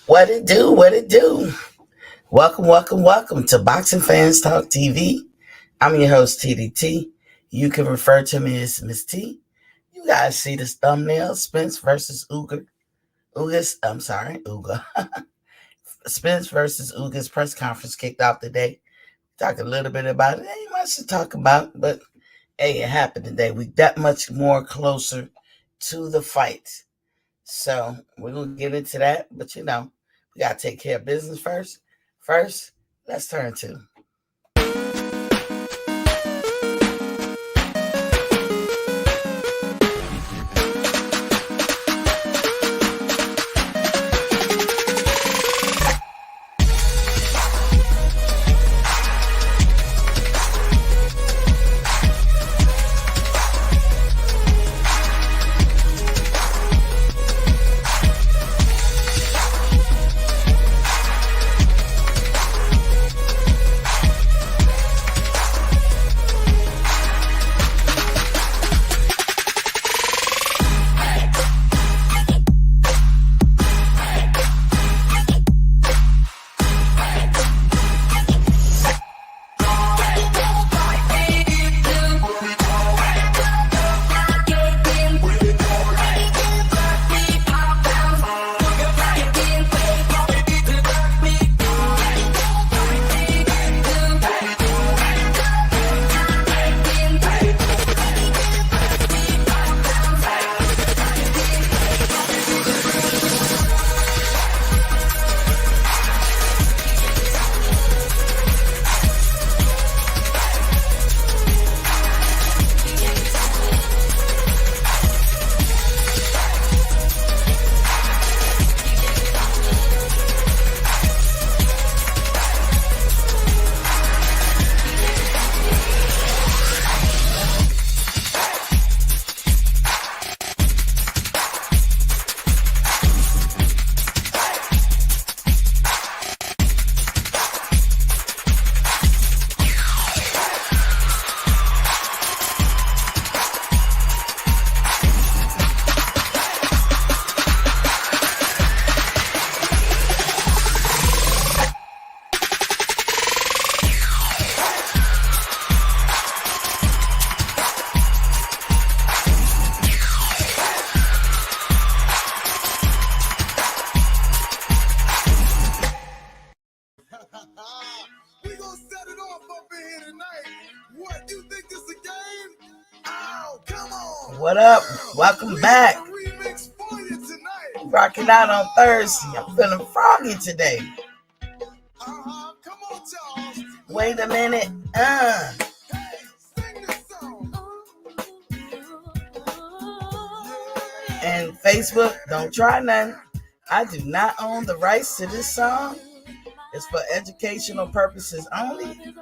What it do? What it do? Welcome to Boxing Fans Talk TV. I'm your host, TDT. You can refer to me as Miss T. You guys see this thumbnail, Spence versus Uga. Uga. Spence versus Ugas press conference kicked off today. Talk a little bit about it. Ain't much to talk about, but hey, it happened today. We that much more closer to the fight. So we're gonna get into that, but we gotta take care of business first. First, let's turn to we gonna set it off up in here tonight. What, you think this a game? Oh, come on. what up? Welcome back. Remix for you tonight. Rocking out on Thursday. I'm feeling froggy today. Come on, Charles. Wait a minute. Hey, sing this song. And Facebook, don't try nothing. I do not own the rights to this song. It's for educational purposes only.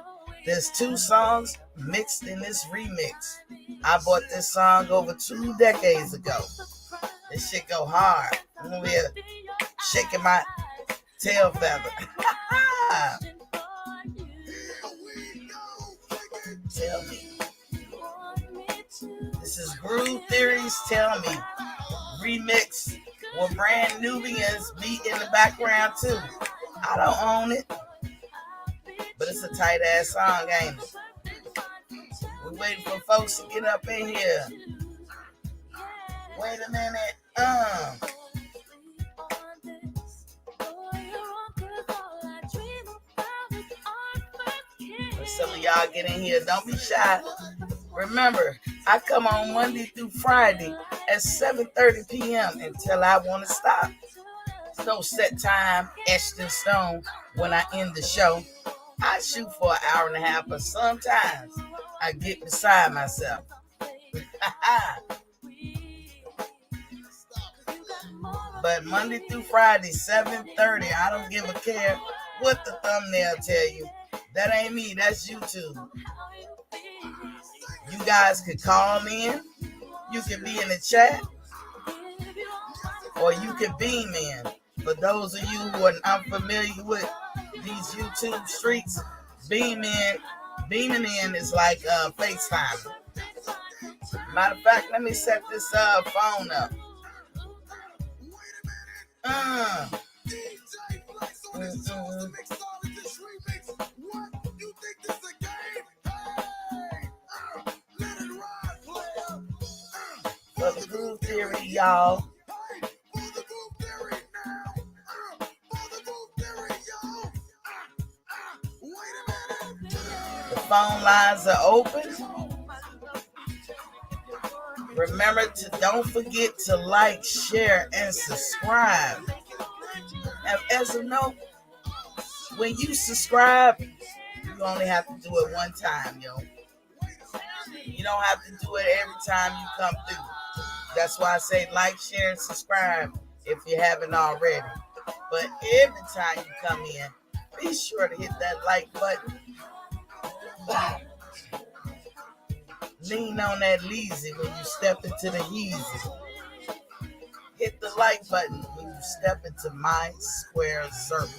There's 2 songs mixed in this remix. I bought this song over 2 decades ago. This shit go hard. I'm over here shaking my tail feather. Tell me. This is Groove Theory's Tell Me. Remix with Brand Nubians beat in the background too. I don't own it, but it's a tight ass song, ain't it? We're waiting for folks to get up in here. Wait a minute. For some of y'all get in here, don't be shy. Remember, I come on Monday through Friday at 7:30 p.m. until I want to stop. There's no set time etched in stone when I end the show. I shoot for an hour and a half, but sometimes I get beside myself. But Monday through Friday, 7:30, I don't give a care what the thumbnail tell you. That ain't me, that's YouTube. You guys could call in, you can be in the chat, or you can beam in. For those of you who are unfamiliar with these YouTube streets, beaming in is like FaceTime. Matter of fact, let me set this phone up. this Charles the Mixologist remix. What? You think this a game? Hey! Let it ride, player. For the groove theory, y'all. Hey! For the groove theory now. For the groove theory, y'all. Wait a minute. The phone lines are open. Remember to don't forget to like, share, and subscribe. And as a note, when you subscribe, you only have to do it one time, yo. You don't have to do it every time you come through. That's why I say like, share, and subscribe if you haven't already. But every time you come in, be sure to hit that like button. Lean on that leezy when you step into the heezy. Hit the like button when you step into my square circle.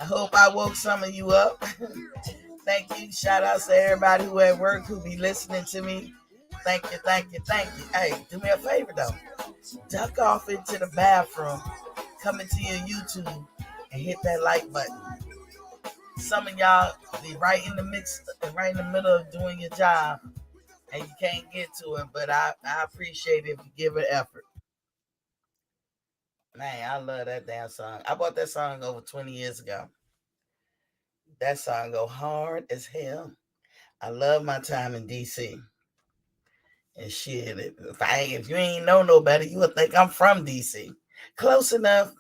I hope I woke some of you up. Thank you. Shout outs to everybody who at work who be listening to me. Thank you, thank you, thank you. Hey, do me a favor though. Duck off into the bathroom, come into your YouTube, and hit that like button. Some of y'all be right in the mix, right in the middle of doing your job, and you can't get to it. But I appreciate it if you give it effort. Man, I love that damn song. I bought that song over 20 years ago. That song go hard as hell. I love my time in DC. And shit, if you ain't know no better, you would think I'm from DC. Close enough.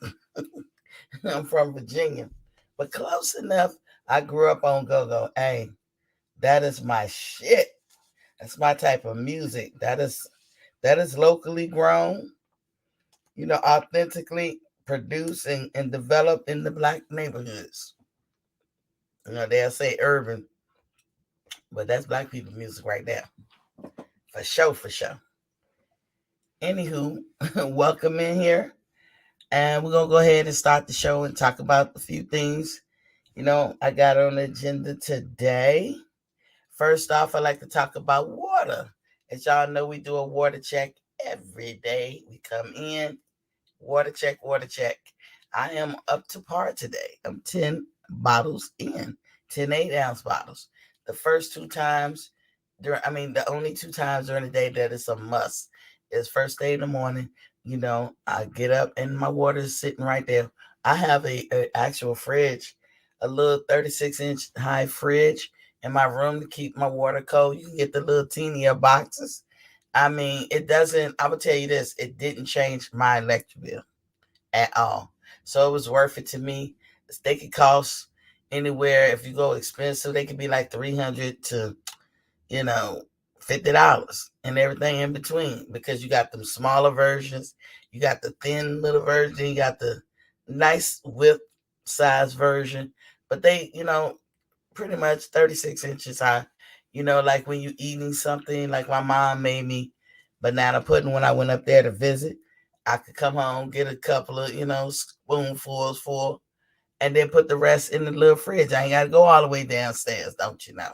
I'm from Virginia. But close enough. I grew up on go-go. Hey, that is my shit. That's my type of music. That is locally grown, authentically produced and developed in the black neighborhoods. They'll say urban, but that's black people music right there. For sure, for sure. Anywho, welcome in here. And we're going to go ahead and start the show and talk about a few things, I got on the agenda today. First off, I'd like to talk about water. As y'all know, we do a water check every day. We come in, water check, water check. I am up to par today. I'm 10 bottles in, 10 8-ounce bottles. The first two times, the only two times during the day that it's a must is first thing in the morning. I get up and my water is sitting right there. I have a actual fridge, a little 36-inch high fridge in my room to keep my water cold. You can get the little teenier boxes. It doesn't, I will tell you this, it didn't change my electric bill at all. So it was worth it to me. They could cost anywhere, if you go expensive, they could be like $300 to, $50 and everything in between, because you got them smaller versions, you got the thin little version, you got the nice whip size version, but they, pretty much 36 inches high. Like when you eating something, like my mom made me banana pudding when I went up there to visit. I could come home, get a couple of, spoonfuls full, and then put the rest in the little fridge. I ain't got to go all the way downstairs, don't you know?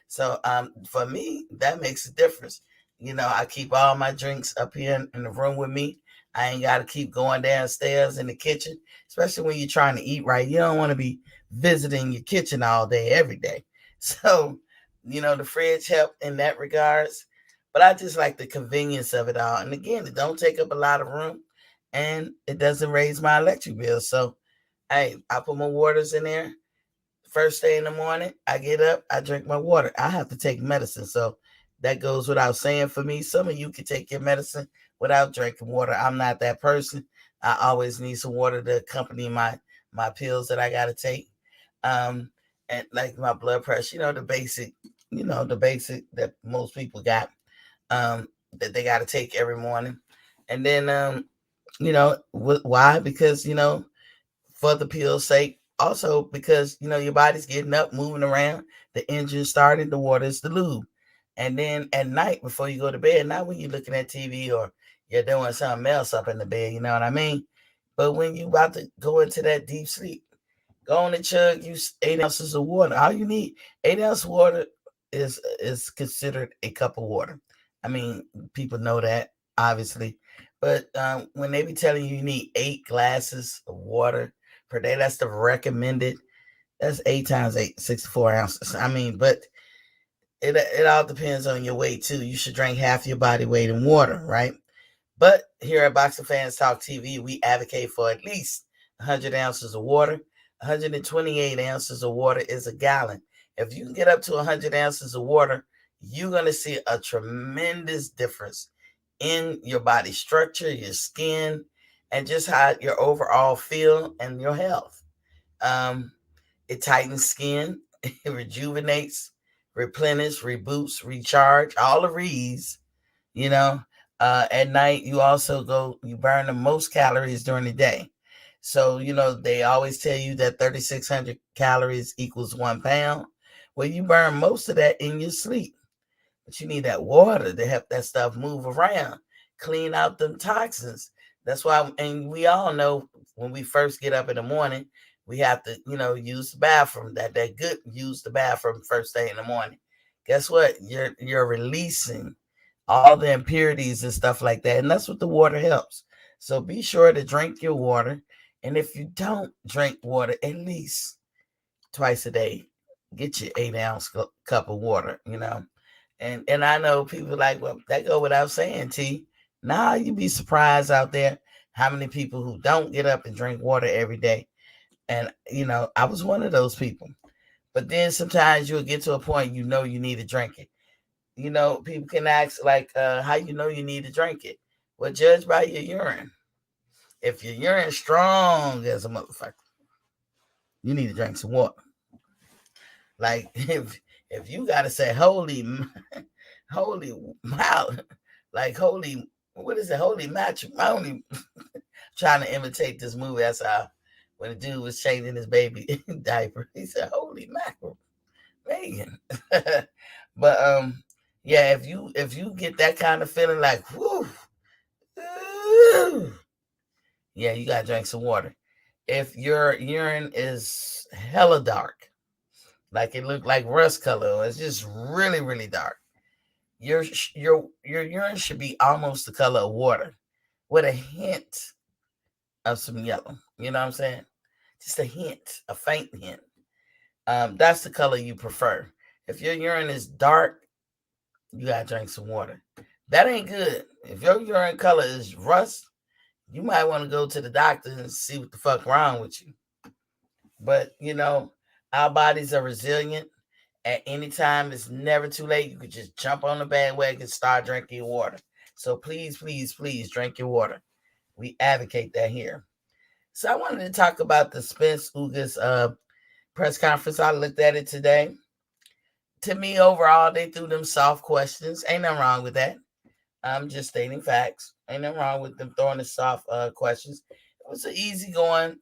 So for me, that makes a difference. I keep all my drinks up here in the room with me. I ain't got to keep going downstairs in the kitchen, especially when you're trying to eat right. You don't want to be visiting your kitchen all day, every day. So, the fridge helped in that regards. But I just like the convenience of it all. And again, it don't take up a lot of room and it doesn't raise my electric bill. So, hey, I put my waters in there. First thing in the morning, I get up, I drink my water. I have to take medicine. So that goes without saying for me. Some of you can take your medicine without drinking water. I'm not that person. I always need some water to accompany my pills that I got to take. And like my blood pressure, the basic that most people got, that they got to take every morning. And then, why? Because, for the pill's sake, also because, your body's getting up, moving around, the engine started, the water is the lube. And then at night before you go to bed, not when you're looking at TV or you're doing something else up in the bed, you know what I mean? But when you about to go into that deep sleep, Go on and chug you 8 ounces of water. All you need, 8 ounces of water is considered a cup of water. I mean, people know that obviously, but when they be telling you you need 8 glasses of water per day, that's the recommended. That's 8 times 8, 64 ounces. I mean, but it all depends on your weight too. You should drink half your body weight in water, right? But here at Boxing Fans Talk TV, we advocate for at least 100 ounces of water. 128 ounces of water is a gallon. If you can get up to 100 ounces of water, you're going to see a tremendous difference in your body structure, your skin, and just how your overall feel and your health. Um, it tightens skin, it rejuvenates, replenish, reboots, recharge, all the re's, you know. At night, you burn the most calories during the day. So, they always tell you that 3,600 calories equals 1 pound. Well, you burn most of that in your sleep. But you need that water to help that stuff move around, clean out them toxins. That's why, and we all know when we first get up in the morning, we have to, use the bathroom. That good use the bathroom first thing in the morning. Guess what? You're releasing all the impurities and stuff like that, and that's what the water helps. So be sure to drink your water, and if you don't drink water, at least twice a day, get your 8 ounce cup of water. And I know people like, well, that go without saying, T. Nah, you'd be surprised out there how many people who don't get up and drink water every day. And I was one of those people. But then sometimes you'll get to a point you need to drink it. People can ask like, how you need to drink it. Well, judge by your urine. If your urine's strong as a motherfucker, you need to drink some water. Like if you gotta say holy holy wow, like holy, what is it? Holy matrimony. Trying to imitate this movie. That's how when the dude was changing his baby diaper, he said, "Holy mackerel, Megan." But yeah, if you get that kind of feeling like, whoo, yeah, you gotta drink some water. If your urine is hella dark, like it looked like rust color, or it's just really really dark, your urine should be almost the color of water, with a hint of some yellow. You know what I'm saying? Just a hint, a faint hint. That's the color you prefer. If your urine is dark, you gotta drink some water. That ain't good. If your urine color is rust, you might want to go to the doctor and see what the fuck wrong with you. But our bodies are resilient. At any time, it's never too late. You could just jump on the bandwagon and start drinking your water. So please, please, please drink your water. We advocate that here. So I wanted to talk about the Spence Ugas press conference. I looked at it today. To me, overall, they threw them soft questions. Ain't nothing wrong with that. I'm just stating facts. Ain't nothing wrong with them throwing the soft questions. It was an easygoing,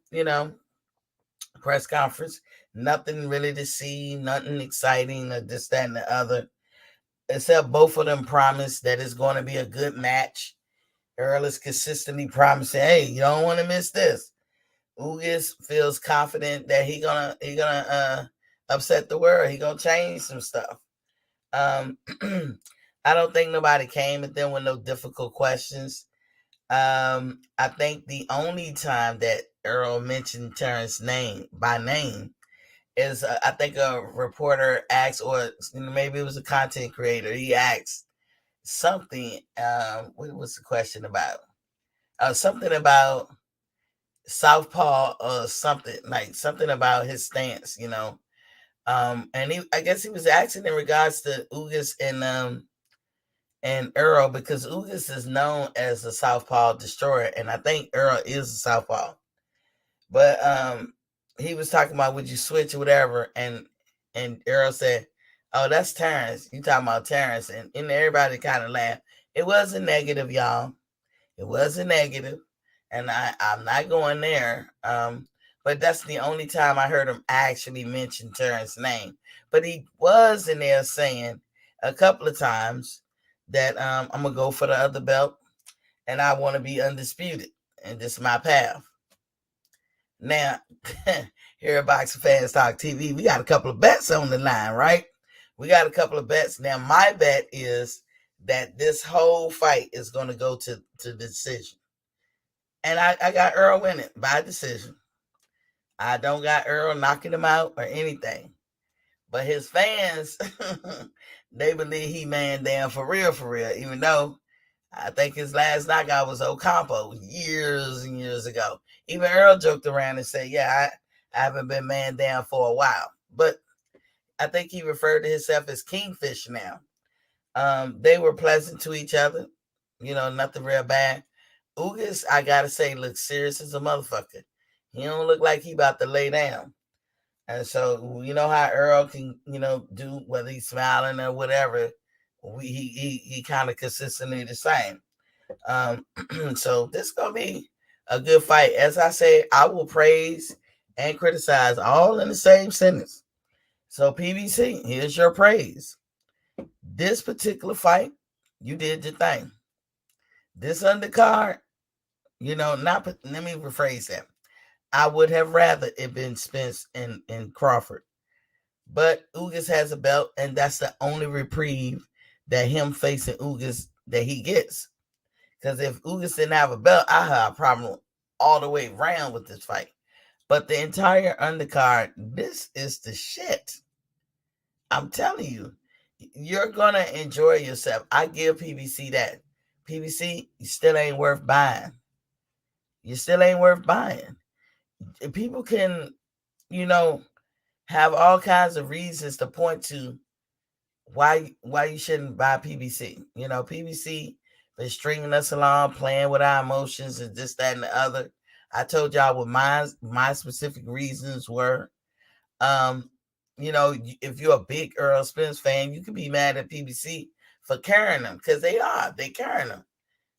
press conference. Nothing really to see, nothing exciting, or this, that, and the other. Except both of them promised that it's going to be a good match. Earl is consistently promising, hey, you don't want to miss this. Ugas feels confident that he gonna upset the world. He gonna change some stuff. Um, I don't think nobody came at them with no difficult questions. I think the only time that Earl mentioned Terrence's name by name is I think a reporter asked, or maybe it was a content creator. He asked something. What was the question about? Something about Southpaw or something about his stance. And I guess he was asking in regards to Ugas and Earl, because Ugas is known as the Southpaw destroyer, and I think Earl is a Southpaw. But he was talking about would you switch or whatever, and Earl said, "Oh, that's Terrence. You talking about Terrence?" And everybody kind of laughed. It wasn't negative, y'all. It wasn't negative, and I'm not going there. But that's the only time I heard him actually mention Terrence's name. But he was in there saying a couple of times that I'm gonna go for the other belt, and I want to be undisputed, and this is my path. Now, here at Boxing Fans Talk TV, we got a couple of bets on the line, right? We got a couple of bets. Now, my bet is that this whole fight is going to go to decision. And I got Earl winning by decision. I don't got Earl knocking him out or anything. But his fans, they believe he man down for real, even though I think his last knockout was Ocampo years and years ago. Even Earl joked around and said, yeah, I haven't been man down for a while. But I think he referred to himself as Kingfish now. They were pleasant to each other, nothing real bad. Ugas, I gotta say, looks serious as a motherfucker. He don't look like he about to lay down. And so you know how Earl can, do whether he's smiling or whatever. He kind of consistently the same. Um, so this gonna be a good fight. As I say, I will praise and criticize all in the same sentence. So PBC, here's your praise. This particular fight, you did your thing. This undercard, not. Let me rephrase that. I would have rather it been Spence and Crawford, but Ugas has a belt, and that's the only reprieve that him facing Ugas that he gets. Because if Ugas didn't have a belt, I have a problem all the way around with this fight. But the entire undercard, this is the shit. I'm telling you, you're gonna enjoy yourself. I give PBC that. PBC, you still ain't worth buying. You still ain't worth buying. People can, you know, have all kinds of reasons to point to why you shouldn't buy PBC. PBC been stringing us along, playing with our emotions and this, that, and the other. I told y'all what my specific reasons were. Um, if you're a big Earl Spence fan, you can be mad at PBC for carrying them because they carrying them.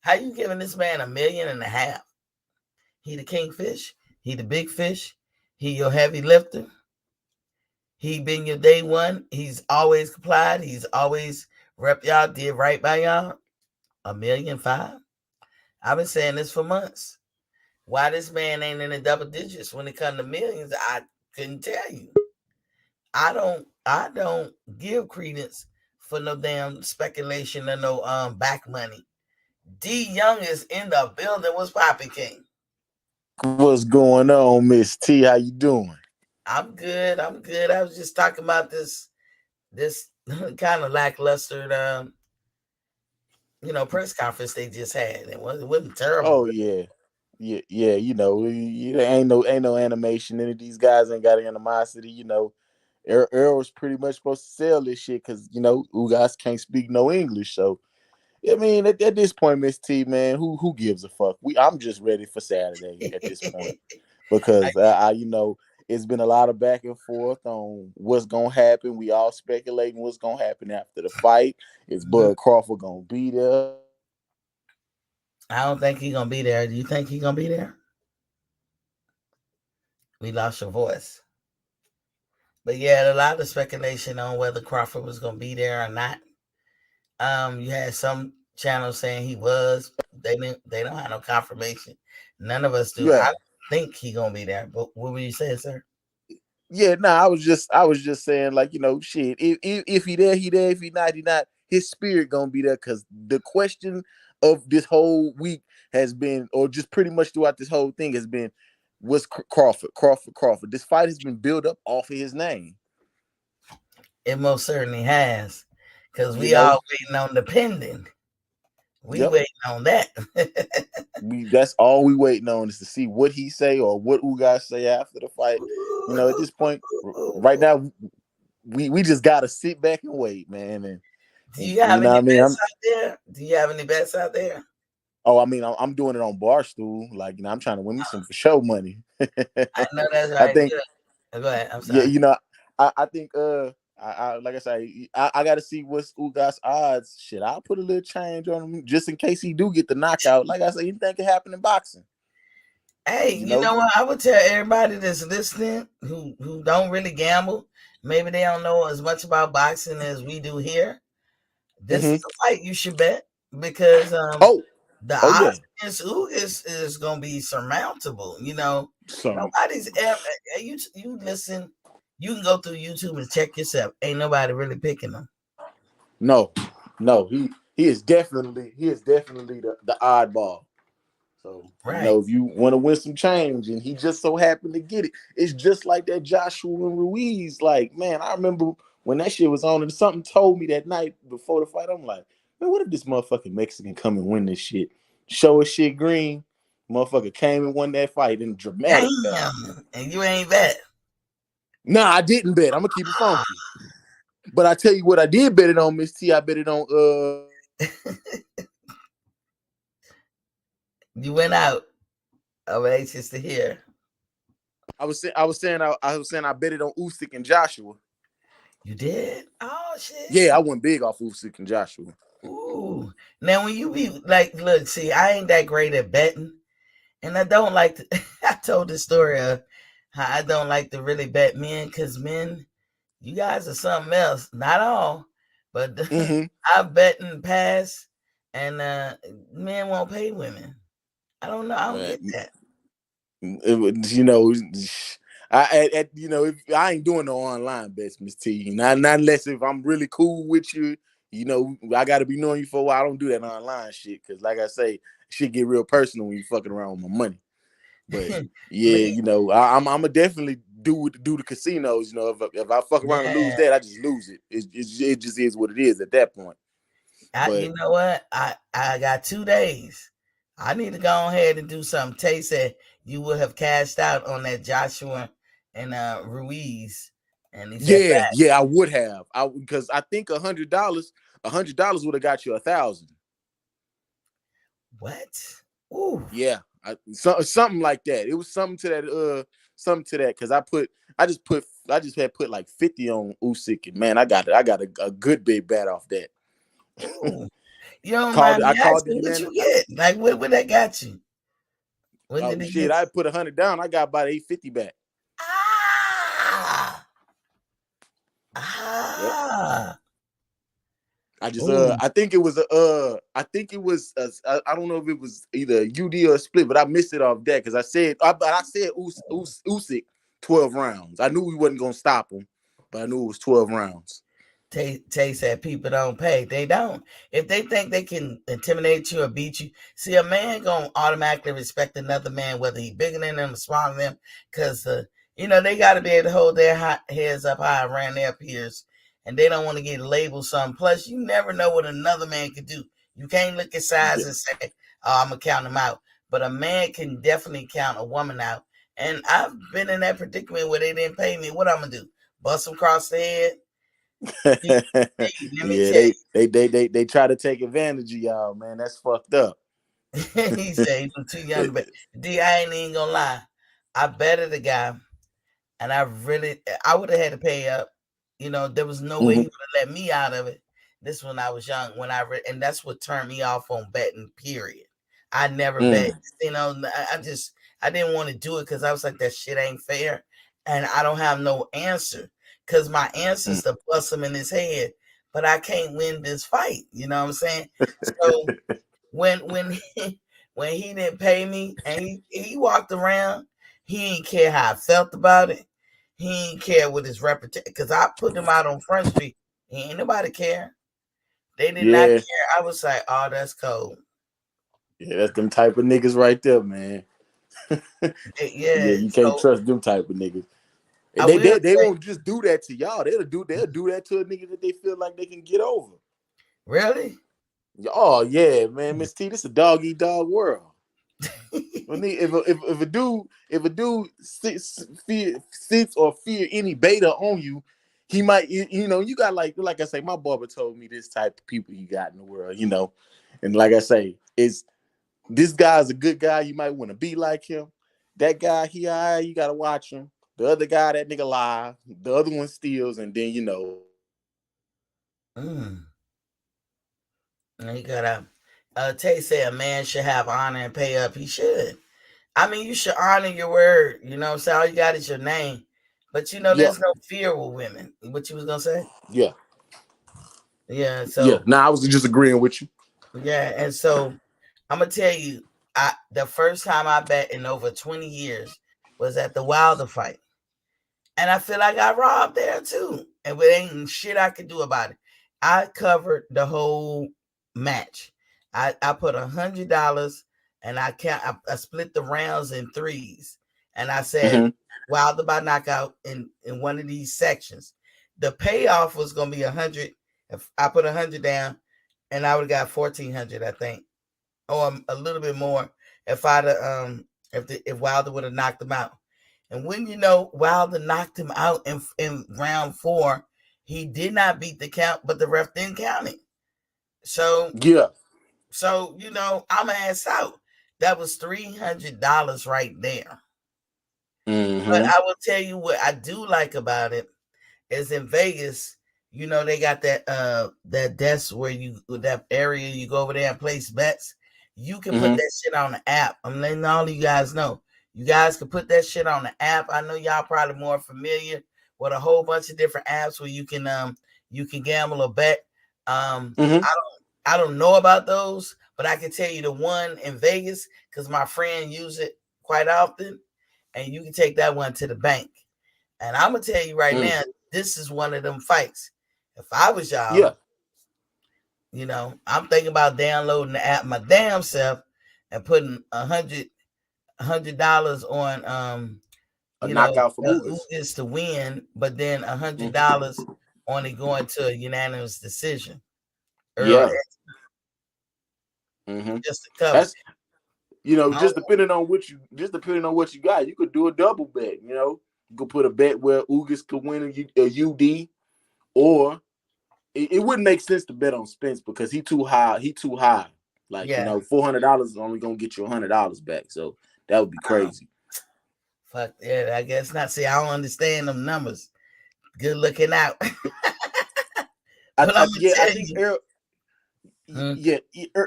How you giving this man $1.5 million? He the kingfish, he the big fish, he your heavy lifter. He been your day one. He's always complied. He's always rep y'all, did right by y'all. $1.5 million. I've been saying this for months. Why this man ain't in the double digits when it comes to millions, I couldn't tell you. I don't give credence for no damn speculation or no back money. D Young is in the building. What's poppin', King? What's going on, Miss T? How you doing? I'm good. I'm good. I was just talking about this kind of lackluster press conference they just had. It wasn't terrible, Oh but yeah, yeah. Ain't no animation. Any of these guys ain't got animosity. Earl was pretty much supposed to sell this shit because Ugas can't speak no English. So I mean, at this point, Miss T, man, who gives a fuck? I'm just ready for Saturday at this point I because it's been a lot of back and forth on what's gonna happen. We all speculating what's gonna happen after the fight. Is Mhm. Bud Crawford gonna be there? I don't think he's gonna be there. Do you think he's gonna be there? We lost your voice. But yeah, a lot of speculation on whether Crawford was gonna be there or not. You had some channels saying he was. They don't have no confirmation. None of us do. Yeah, I think he gonna be there. But what were you saying, sir? yeah. No, I was just saying like shit. If he there, he there. If he not, he not. His spirit gonna be there because the question of this whole week has been, or just pretty much throughout this whole thing has been, was Crawford. This fight has been built up off of his name. It most certainly has. Cause You we know, all waiting on the pending. We yep. waiting on that. That's all we waiting on is to see what he say or what Ugas say after the fight. At this point, right now, we just gotta sit back and wait, man. And Do and you you have know any what I mean? bets out there? Do you have any bets out there? I mean, I'm doing it on Barstool. Like, I'm trying to win me some for show money. I know that's I right. think, Good. Go ahead. I'm yeah, sorry. I think, I like I say, I got to see what's Ugas odds. Shit, I'll put a little change on him just in case he do get the knockout. Like I say, anything can happen in boxing. Hey, You you know. know what? I would tell everybody that's listening who don't really gamble, maybe they don't know as much about boxing as we do here. This is Hmm. a fight you should bet because Oh, the oh yeah. odds against Ugas is gonna be surmountable. So Nobody's ever. You listen. You can go through YouTube and check yourself. Ain't nobody really picking them. no, no, he is definitely the oddball. So, Right. if you want to win some change and he just so happened to get it, it's just like that Joshua and Ruiz. Like, man, I remember when that shit was on and something told me that night before the fight, I'm like, man, what if this motherfucking Mexican come and win this shit? Show us shit green. Motherfucker came and won that fight in dramatic fashion. Damn. And you ain't bet. Nah, I didn't bet. I'm gonna keep it funky. But I tell you what, I did bet it on Miss T. I bet it on You went out. I'm anxious to hear. I was saying I bet it on Usyk and Joshua. You did? Oh shit. Yeah, I went big off Usyk and Joshua. Ooh. Now when you be like, look, see, I ain't that great at betting. And I don't like to, I told the story of how I don't like to really bet men because men, you guys are something else. Not all, but Mm-hmm. I've bet in the past and men won't pay women. I don't know. I don't get that. You know, if I ain't doing no online bets, Miss T. Not unless if I'm really cool with you. I got to be knowing you for a while. I don't do that online shit because, like I say, shit get real personal when you fucking around with my money. But yeah, Man, I'm gonna definitely do the casinos. If I fuck around and lose man, that, I just lose it. It just is what it is at that point. But you know what? I got 2 days. I need to go ahead and do something. Tay said you would have cashed out on that Joshua and Ruiz, and he said, yeah, I would have. Because I think $100 would have got you 1,000. "What? Ooh, Yeah, something like that. It was something to that. Because I just had put like 50 on Usyk, and man, I got a good big bet off that. ooh." You don't Called mind it. me I called the asking what unanimous. you get? Like, what that got you? What Oh did it shit! get? I put 100 down. I got about 850 back. Ah, Yep. ah, I just ooh, I think it was I don't know if it was either UD or a split, but I missed it off that because I said Usyk 12 rounds. I knew we wasn't gonna stop him, but I knew it was 12 rounds. Tay said people don't pay. They don't. If they think they can intimidate you or beat you, see, a man gonna automatically respect another man, whether he bigger than them or smaller than them, because they got to be able to hold their heads up high around their peers, and they don't want to get labeled something. Plus, you never know what another man could do. You can't look at size Yeah. and say, "Oh, I'm gonna count him out," but a man can definitely count a woman out. And I've been in that predicament where they didn't pay me. What I'm gonna do? Bust them across the head? Hey, let me Yeah, tell they try to take advantage of y'all, man. That's fucked up. you. He said he was too young to bet. D, I ain't even gonna lie. I betted the guy, and I would have had to pay up. There was no way he Mhm. would have let me out of it. This when I was young, and that's what turned me off on betting. Period. I never bet. Mm. I didn't want to do it because I was like, that shit ain't fair, and I don't have no answer. Because my answer Mm. is to bust him in his head, but I can't win this fight. You know what I'm saying? So when when he didn't pay me and he walked around, he didn't care how I felt about it. He didn't care with his reputation because I put him out on Front Street. Ain't nobody care. They did not Yeah, care. I was like, oh, that's cold. yeah, that's them type of niggas right there, man. Yeah, Yeah. you can't So trust them type of niggas. And I they will they, they say, won't just do that to y'all. They'll do that to a nigga that they feel like they can get over. really? Oh yeah, man, Miss T, this a dog eat dog world. If a dude sits or fear any beta on you, he might you got like I say, my barber told me this type of people you got in the world, and like I say, is this guy's a good guy, you might want to be like him. That guy, you gotta watch him. The other guy, that nigga lie. The other one steals, and then Mm. And you gotta Tay say a man should have honor and pay up. He should. I mean, you should honor your word. You know what I'm saying? All you got is your name. But yeah, there's no fear with women. What you was gonna say? yeah, Yeah, yeah. so Nah, I was just agreeing with you. yeah, and so I'm gonna tell you, the first time I bet in over 20 years, was at the Wilder fight. And I feel like I robbed there too. And there ain't shit I could do about it. I covered the whole match. I put $100 and I split the rounds in threes. And I said Wilder by knockout in one of these sections. The payoff was gonna be 100. If I put 100 down, and I would have got 1,400, I think, or a little bit more if I'd if Wilder would have knocked him out. And when you know Wilder knocked him out in round 4, he did not beat the count, but the ref didn't count it. So Yeah. so you know, I'm ass out. That was $300 right there. But I will tell you what I do like about it is in Vegas, you know, they got that desk where that area you go over there and place bets. You can put that shit on the app. I'm letting all of you guys know. You guys can put that shit on the app. I know y'all probably more familiar with a whole bunch of different apps where you can gamble or bet. I don't know about those, but I can tell you the one in Vegas because my friend use it quite often, and you can take that one to the bank. And I'm gonna tell you right now, this is one of them fights. If I was y'all, you know, I'm thinking about downloading the app my damn self and putting $100 on A you know, knockout for Ugas. Ugas to win, but then $100 on it going to a unanimous decision. Yeah. Just to cover. That's, you know, just depending on what you got, you could do a double bet. You know, you could put a bet where Ugas could win a UD, or it wouldn't make sense to bet on Spence because he too high. Like, you know, $400 is only gonna get you $100 back. So that would be crazy. Fuck yeah, I guess not. See, I don't understand them numbers. Good looking out. I think Earl.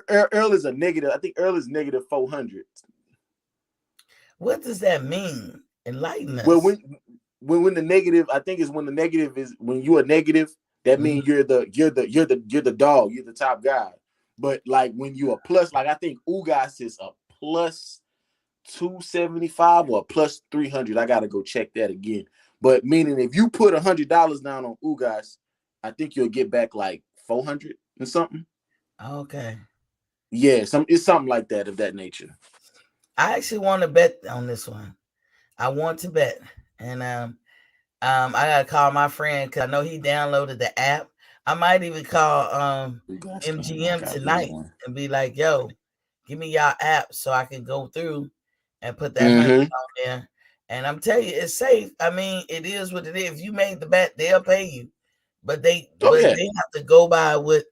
Earl is a negative. I think Earl is negative 400. What does that mean? Enlighten us. Well, when the negative, I think is when the negative is when you are negative. That means you're the dog. You're the top guy. But like when you are plus, like I think Ugas is a plus 275 or a plus 300. I gotta go check that again. But meaning if you put $100 down on Ugas, I think you'll get back like 400 and something. Okay. Yeah, it's something like that of that nature. I actually want to bet on this one. I want to bet, and I gotta call my friend because I know he downloaded the app. I might even call MGM tonight and be like, "Yo, give me y'all app so I can go through and put that 100 on there." And I'm telling you, it's safe. I mean, it is what it is. If you made the bet, they'll pay you, but they have to go by what.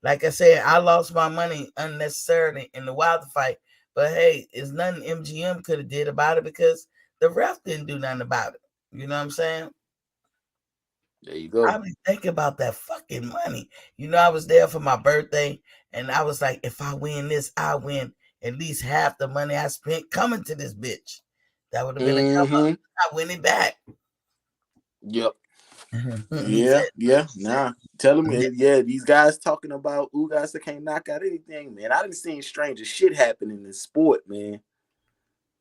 Like I said, I lost my money unnecessarily in the Wilder fight, but hey, it's nothing MGM could have did about it because the ref didn't do nothing about it. You know what I'm saying? There you go. I be thinking about that fucking money. You know, I was there for my birthday, and I was like, if I win this, I win at least half the money I spent coming to this bitch. That would have been a come up. I win it back. Yep. Nah. Tell him, these guys talking about Ugas that can't knock out anything, man. I didn't see stranger shit happen in this sport, man.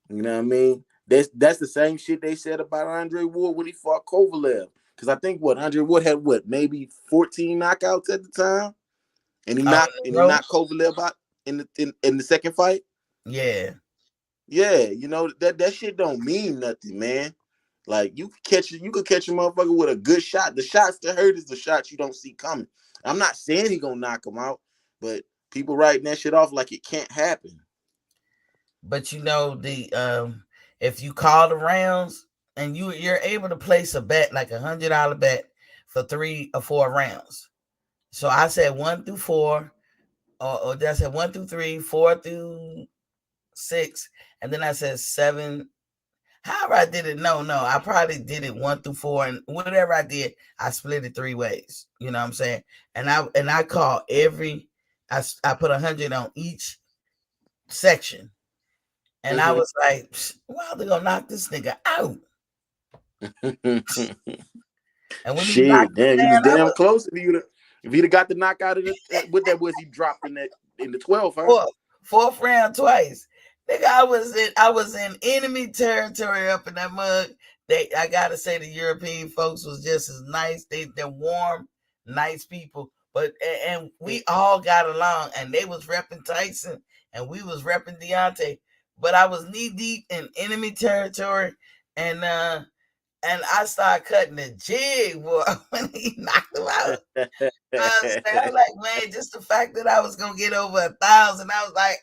You know what I mean? That's the same shit they said about Andre Ward when he fought Kovalev. Because I think Andre Ward had maybe 14 knockouts at the time, and he knocked Kovalev out in the second fight. Yeah, you know that shit don't mean nothing, man. Like you could catch a motherfucker with a good shot. The shots that hurt is the shots you don't see coming. I'm not saying he gonna knock him out, but people writing that shit off like it can't happen. But you know if you call the rounds and you're able to place a bet like $100 bet for 3 or 4 rounds. So I said 1 through 4, or did I say 1 through 3, 4 through 6, and then I said 7. However I did it, no, I probably did it 1 through 4, and whatever I did, I split it 3 ways. You know what I'm saying? And I call I put 100 on each section, and I was like, "Well, they're gonna knock this nigga out." And when shit, you was damn close. If he'd have got the knockout what that was, he dropped in the 12th, huh? Fourth round twice. Nigga, I was in enemy territory up in that mug. I gotta say the European folks was just as nice. They're warm, nice people. But and we all got along, and they was repping Tyson, and we was repping Deontay. But I was knee deep in enemy territory, and I started cutting the jig, boy, when he knocked him out. I was like, man, just the fact that I was gonna get over 1,000, I was like,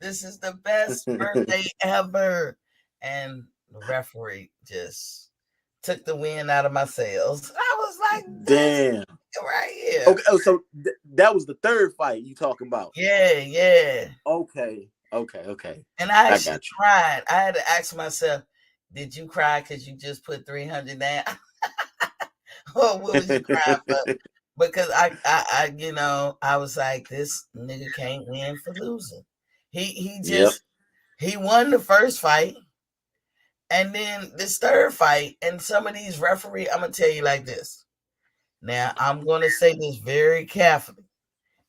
this is the best birthday ever. And the referee just took the wind out of my sails. I was like, damn, right here. Okay, so that was the third fight you talking about? Yeah. Okay. And I actually cried. I had to ask myself, did you cry because you just put 300 down? Or what was you crying for? Because I I was like, this nigga can't win for losing. He just he won the first fight, and then this third fight, and some of these referees, I'm gonna tell you like this. Now I'm gonna say this very carefully,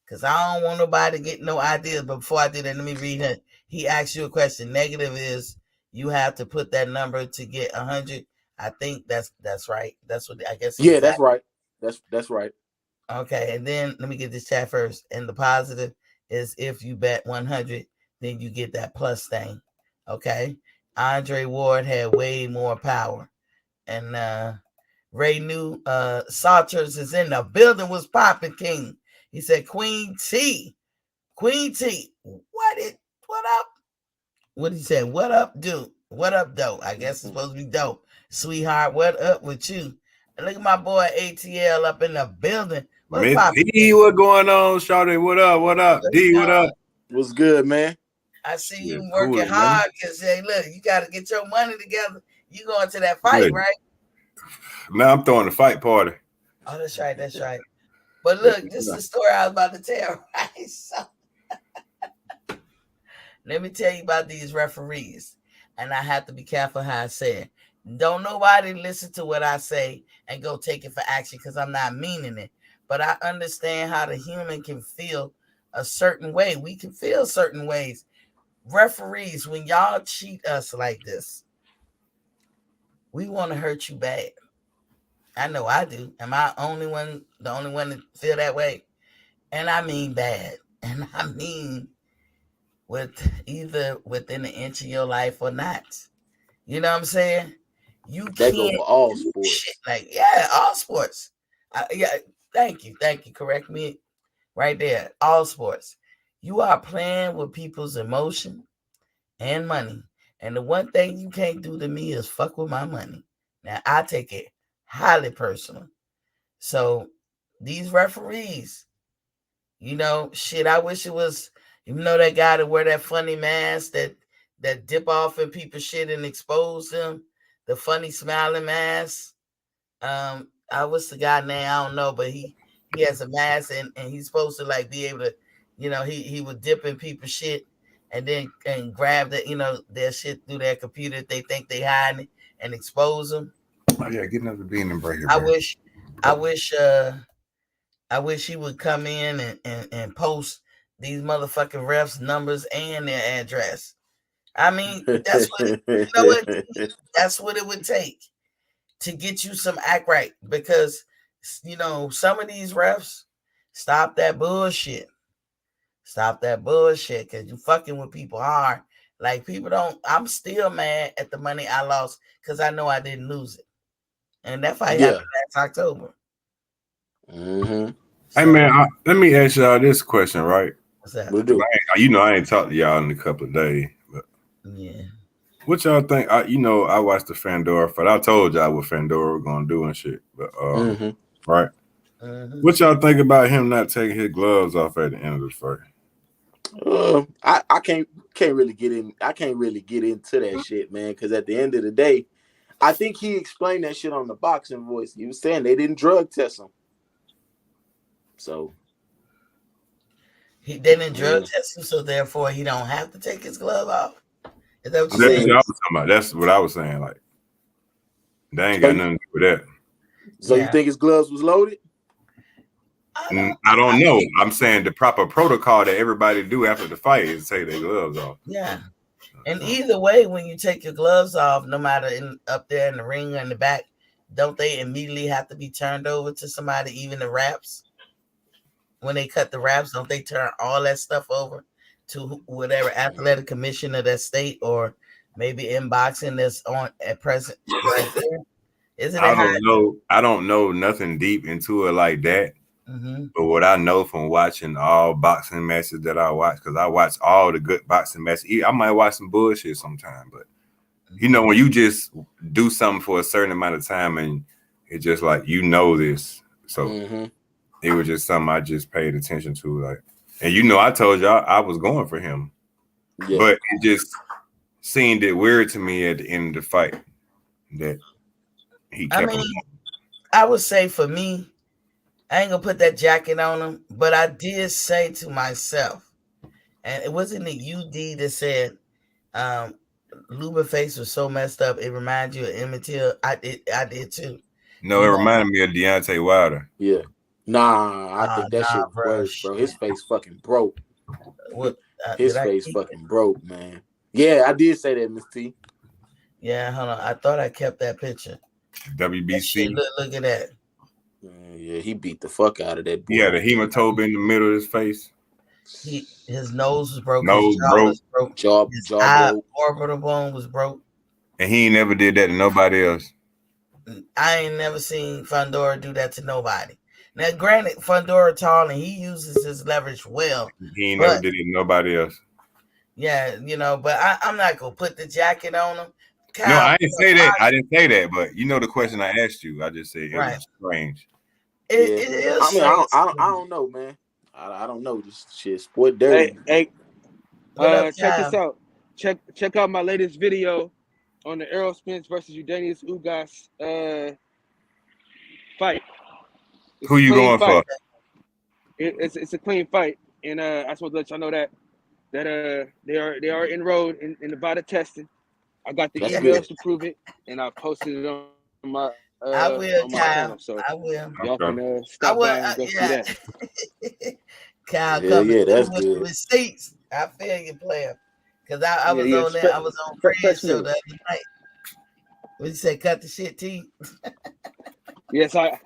because I don't want nobody to get no ideas. But before I do that, let me read it. He asked you a question. Negative is you have to put that number to get 100. I think that's right. That's what I guess. Yeah, that's right. That's right. Okay, and then let me get this chat first. And the positive is if you bet 100, then you get that plus thing. Okay. Andre Ward had way more power. And Ray New Salters is in the building, was popping king. He said, Queen T. What up? What he said? What up, dude? What up, dope? I guess it's supposed to be dope. Sweetheart, what up with you? And look at my boy ATL up in the building. Miss D, what going on, Shawty? What up? D, what up? What's good, man? I see you working hard because, hey, look, you got to get your money together. You going to that fight, right? Now I'm throwing a fight party. Oh, that's right. But look, this is the story I was about to tell, right? So, let me tell you about these referees. And I have to be careful how I say it. Don't nobody listen to what I say and go take it for action because I'm not meaning it. But I understand how the human can feel a certain way. We can feel certain ways. Referees, when y'all cheat us like this, we want to hurt you bad. I know I do. Am I the only one to feel that way? And I mean bad. And I mean with either within an inch of your life or not. You know what I'm saying? You that can't go for all sports. All sports. Thank you. Correct me right there. All sports. You are playing with people's emotion and money. And the one thing you can't do to me is fuck with my money. Now, I take it highly personal. So these referees, I wish it was, that guy that wear that funny mask that dip off in people's shit and expose them, the funny smiling mask. What's the guy name? I don't know, but he has a mask and he's supposed to like be able to, he would dip in people's shit and then grab their shit through their computer if they think they hiding it and expose them. Oh yeah, get another bean and break it. I wish he would come in and post these motherfucking refs' numbers and their address. I mean, that's what it would take to get you some act right, because some of these refs, stop that bullshit because you fucking with people hard. Like, people don't. I'm still mad at the money I lost because I know I didn't lose it, and that fight happened last October. Mm-hmm. Hey man, let me ask y'all this question, right? What's that? I ain't talked to y'all in a couple of days, but yeah. What y'all think? I watched the Fandora fight. I told y'all what Fandora was gonna do and shit, but right. Mm-hmm. What y'all think about him not taking his gloves off at the end of the fight? I can't really get in. I can't really get into that shit, man. Because at the end of the day, I think he explained that shit on the Boxing Voice. He was saying they didn't drug test him, so they didn't drug test him, so therefore he don't have to take his glove off. Is that what you're saying? What I was talking about. That's what I was saying. Like, they ain't got nothing to do with that. So you think his gloves was loaded? I don't know. I'm saying the proper protocol that everybody do after the fight is take their gloves off. Yeah. And either way, when you take your gloves off, no matter up there in the ring or in the back, don't they immediately have to be turned over to somebody, even the wraps? When they cut the wraps, don't they turn all that stuff over to whatever athletic commission of that state, or maybe in boxing that's on at present right there? Isn't it? I don't know nothing deep into it like that. Mm-hmm. But what I know from watching all boxing matches that I watch, because I watch all the good boxing matches. I might watch some bullshit sometime, but you know, when you just do something for a certain amount of time and it's just like, you know, this. So it was just something I just paid attention to. Like, and you know, I told you I was going for him, but it just seemed it weird to me at the end of the fight that he kept him. I would say for me, I ain't gonna put that jacket on him, but I did say to myself, and it wasn't the UD that said, Luba face was so messed up, it reminds you of Emmett Till. I did too. No, it reminded me of Deontay Wilder. Yeah. Nah, I think that shit was worse, bro. His face fucking broke. What? His face fucking broke, man. Yeah, I did say that, Miss T. Yeah, hold on. I thought I kept that picture. WBC. Look at that. Yeah, he beat the fuck out of that boy. Yeah, the hematoma in the middle of his face. His nose was broke. His jaw was broke. His eye orbital bone was broke. And he ain't never did that to nobody else. I ain't never seen Fundora do that to nobody. Now, granted, Fundora tall and he uses his leverage well. He ain't never did it to nobody else. Yeah, you know, but I'm not gonna put the jacket on him. Kyle, no, I didn't say that. I didn't say that. But you know the question I asked you. I just said it was strange. It is. I mean, I don't know, man. I don't know. This shit sport dirty. Hey, check this out. Check out my latest video on the Spence versus Udanius Ugas fight. Who you going for? It's a clean fight, and I just want to let y'all know that they are enrolled in Nevada testing. I got the emails to prove it, and I posted it on my I will, on my Kyle. channel. So I will. Y'all can stop by and go see that. Kyle, that's good. Receipts. I feel you, player. Because I was on there. I was on Fred's show the other night. What you say? Cut the shit, T. Yes, I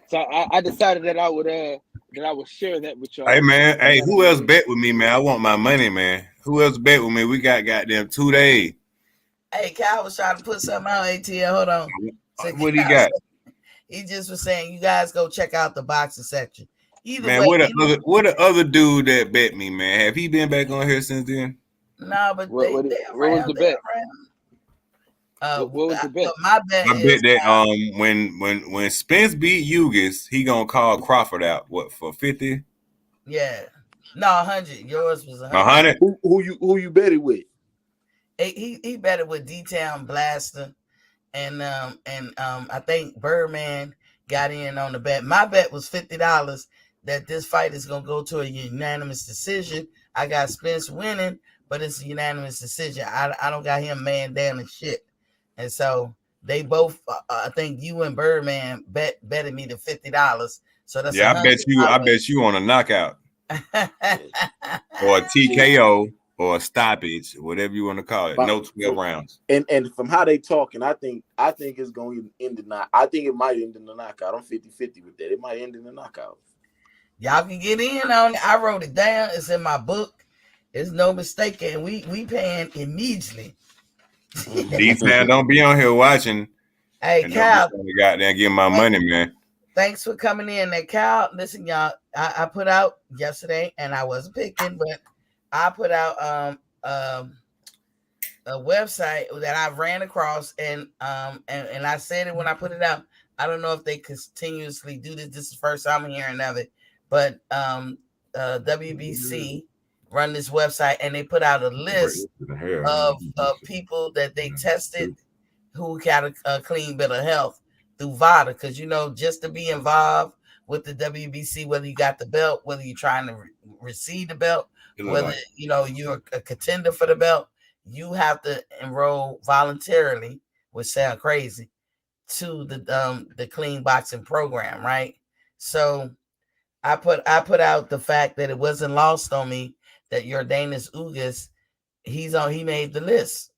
decided that I would share that with y'all. Hey man, who else bet with me, man? I want my money, man. Who else bet with me? We got goddamn 2 days. Hey, Kyle was trying to put something out. ATL, hold on. What he got? He just was saying, you guys go check out the boxing section. Either man, way, what the other dude that bet me, man? Have he been back on here since then? No, but what was the bet? What was the bet? My bet is that when Spence beat Ugas, he gonna call Crawford out. What, for 50? Yeah, no, 100. Yours was 100. Who you bet it with? He bet it with D-Town Blaster, and I think Birdman got in on the bet. My bet was $50 that this fight is gonna go to a unanimous decision. I got Spence winning, but it's a unanimous decision. I don't got him man down and shit. And so they both, I think you and Birdman betted me the $50. So that's I bet you on a knockout or a TKO or a stoppage, whatever you want to call it. No 12 rounds. And from how they talking, I think it's going to end I think it might end in the knockout. I'm 50-50 with that. It might end in the knockout. Y'all can get in on it. I wrote it down. It's in my book. There's no mistake, and we paying immediately. D-Town, don't be on here watching. Hey, Kyle, goddamn, give my money, man. Thanks for coming in. There, Kyle. Listen, y'all. I put out yesterday, and I wasn't picking, but I put out a website that I ran across, and I said it when I put it out. I don't know if they continuously do this. This is the first time I'm hearing of it, but WBC run this website, and they put out a list of people that they tested who got a clean bill of health through VADA. Because, you know, just to be involved with the WBC, whether you got the belt, whether you're trying to receive the belt, whether, you know, you're a contender for the belt, you have to enroll voluntarily, which sounds crazy, to the clean boxing program, right? So I put out the fact that it wasn't lost on me that Jordanus Ugas, he made the list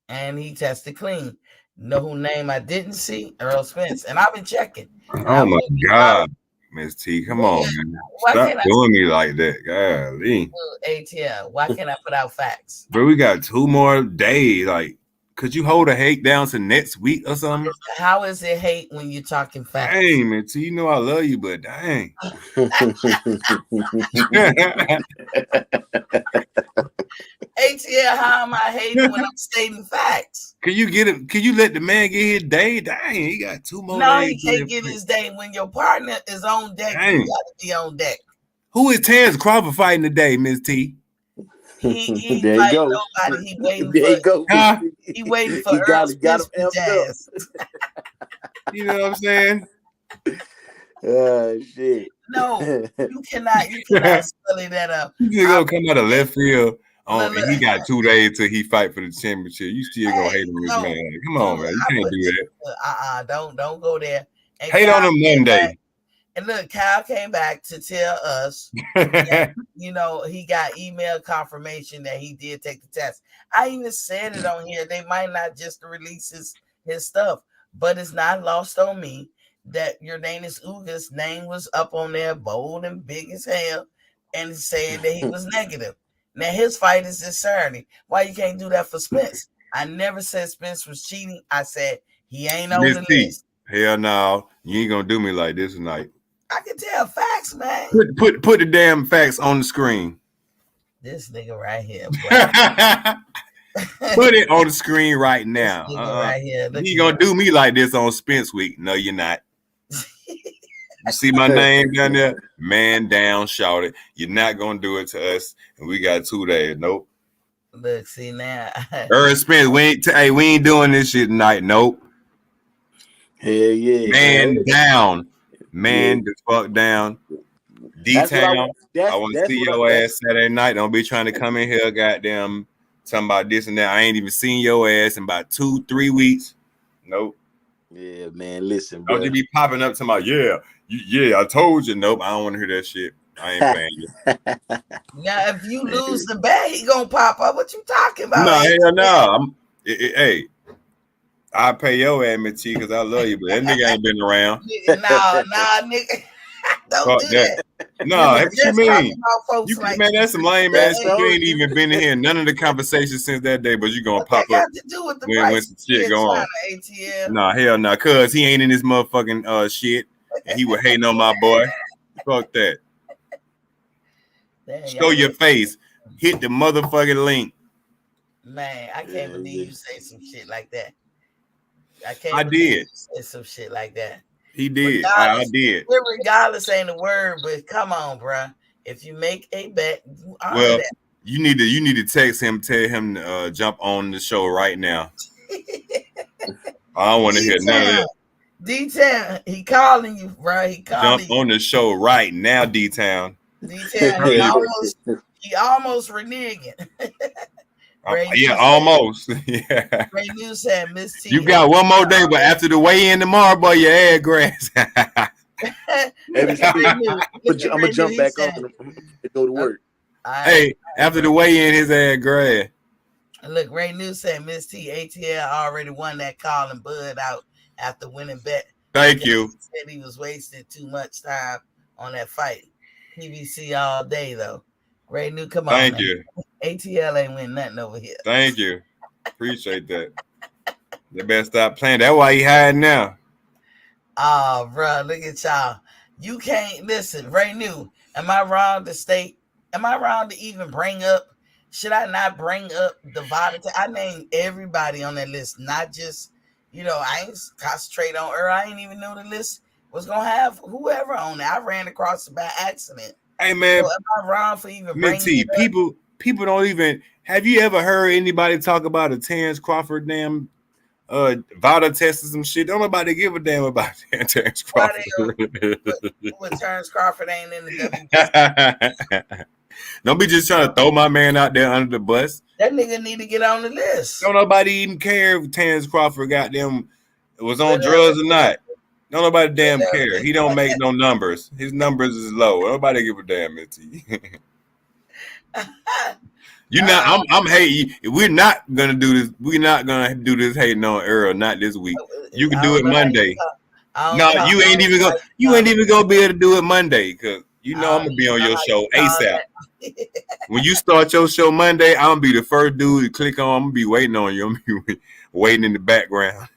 and he tested clean. Know who name I didn't see? Earl Spence. And I've been checking. And I Oh my will be God, Miss T, come on, man. why Stop can't I doing me like that. Golly. ATL? Why can't I put out facts? But we got 2 more days. Like, could you hold a hate down to next week or something? How is it hate when you're talking facts? Dang, man, T, you know I love you, but dang. ATL, how am I hating when I'm stating facts? Can you get him? Can you let the man get his day? Dang, he got 2 more No, days. he can't get his day. When your partner is on deck, Dang. you gotta be on deck. Who is Terrence Crawford fighting today, Miss T? He ain't there fighting you go. nobody. He waiting there for you go. he waiting for he Earl got him Spence amped ass. You know what I'm saying? Shit. No, you cannot spell that up. You just gonna come out of left field Look, and he got 2 days till he fight for the championship. You still gonna hate on this man? Come on, man. You can't do that. Don't go there. And Hate on him Monday. And look, Kyle came back to tell us that, he got email confirmation that he did take the test. I even said it on here. They might not just release his stuff, but it's not lost on me that Jordanus Ugas' name was up on there, bold and big as hell, and saying that he was negative. Now his fight is this Saturday. Why you can't do that for Spence? I never said Spence was cheating. I said he ain't on the list. Hell no, you ain't gonna do me like this tonight. I can tell facts, man. Put the damn facts on the screen. This nigga right here. Put it on the screen right now. This nigga right here. You gonna do me like this on Spence Week? No, you're not. You see my name down there? Man down, shout it. You're not gonna do it to us, and we got 2 days. Nope. Look, see now. Spence, we ain't doing this shit tonight. Nope. Hell yeah. Man down. Man the fuck down. D-Town. I want to see your ass Saturday night. Don't be trying to come in here, goddamn, talking about this and that. I ain't even seen your ass in about 2-3 weeks. Nope. Yeah, man. Listen, bro. Don't you be popping up to my I told you. Nope, I don't want to hear that shit. I ain't paying you. Now, if you lose the bet, he gonna pop up. What you talking about? No, hell no. Hey, I pay your ass, Miss T, because I love you, but that nigga ain't been around. Nah, nigga. Don't do that. No, what you mean? Man, that's some lame ass shit. You ain't even been in here none of the conversations since that day, but you gonna pop up to do with the when some shit go on. Nah, hell no, cuz he ain't in this motherfucking shit, and he was hating on my boy. Fuck that. Show your face. Hit the motherfucking link. Man, I can't believe you say some shit like that. I did. Say some shit like that. He did. I did. Regardless ain't a word, but come on, bro. If you make a bet, you need to text him, tell him to jump on the show right now. I don't want to hear none of that. D-Town, he calling you, bro. He calling Jump on the show right now, D-Town. D-Town, he almost reneging. Almost. Yeah. Ray News said, Miss T. You got one more day, but after the weigh-in tomorrow, boy, your ass grass. I'm gonna jump back up and go to work. Hey, after the weigh-in, his ass grass. Look, Ray News said Miss T ATL already won that call and Bud out after winning bet. Thank you. He said he was wasting too much time on that fight. PVC all day though. Ray New, come on. Thank you. ATL ain't win nothing over here. Thank you. Appreciate that. They better stop playing. That's why he hiding now. Oh, bro, look at y'all. You can't listen. Ray New, am I wrong to state? Am I wrong to even bring up? Should I not bring up the Vada? I named everybody on that list, not just, I ain't concentrate on her. I ain't even know the list was going to have whoever on it. I ran across it by accident. Hey, man. So am I wrong for even bringing it up? People don't even. Have you ever heard anybody talk about a Terrence Crawford damn Vada test or some shit? Don't nobody give a damn about Terrence Crawford. What Terrence Crawford ain't in the WBC. Don't be just trying to throw my man out there under the bus. That nigga need to get on the list. Don't nobody even care if Terrence Crawford goddamn was on drugs or not. Don't nobody damn care. He don't make no numbers. His numbers is low. Nobody give a damn, Minty. You know, I'm hating. We're not gonna do this. We're not gonna do this hating on Earl. Not this week. You can do it Monday. No, you ain't even gonna. You ain't even gonna be able to do it Monday because you know I'm gonna be on your show ASAP. When you start your show Monday, I'm gonna be the first dude to click on. I'm gonna be waiting on you. I'm gonna be waiting in the background.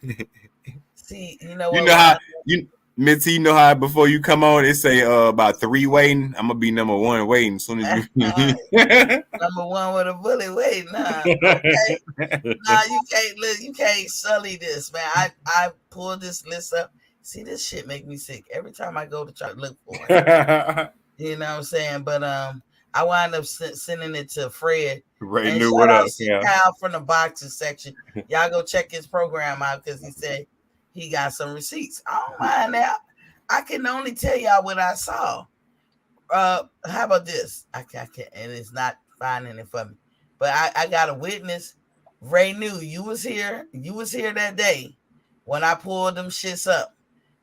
See, you know what? You know how you. Mitzi, you know how before you come on, it say about 3 waiting. I'm gonna be number 1 waiting as soon as you. Number 1 with a bullet waiting, huh? Okay. Nah, you can't. You can't sully this, man. I pulled this list up. See, this shit make me sick every time I go to try to look for it. You know what I'm saying? But I wind up sending it to Fred. Ray and knew shout what out up, to yeah. Kyle from the boxing section. Y'all go check his program out because he said he got some receipts. I don't mind that. I can only tell y'all what I saw. How about this? I can't, and it's not finding it for me. But I got a witness. Ray knew you was here. You was here that day when I pulled them shits up.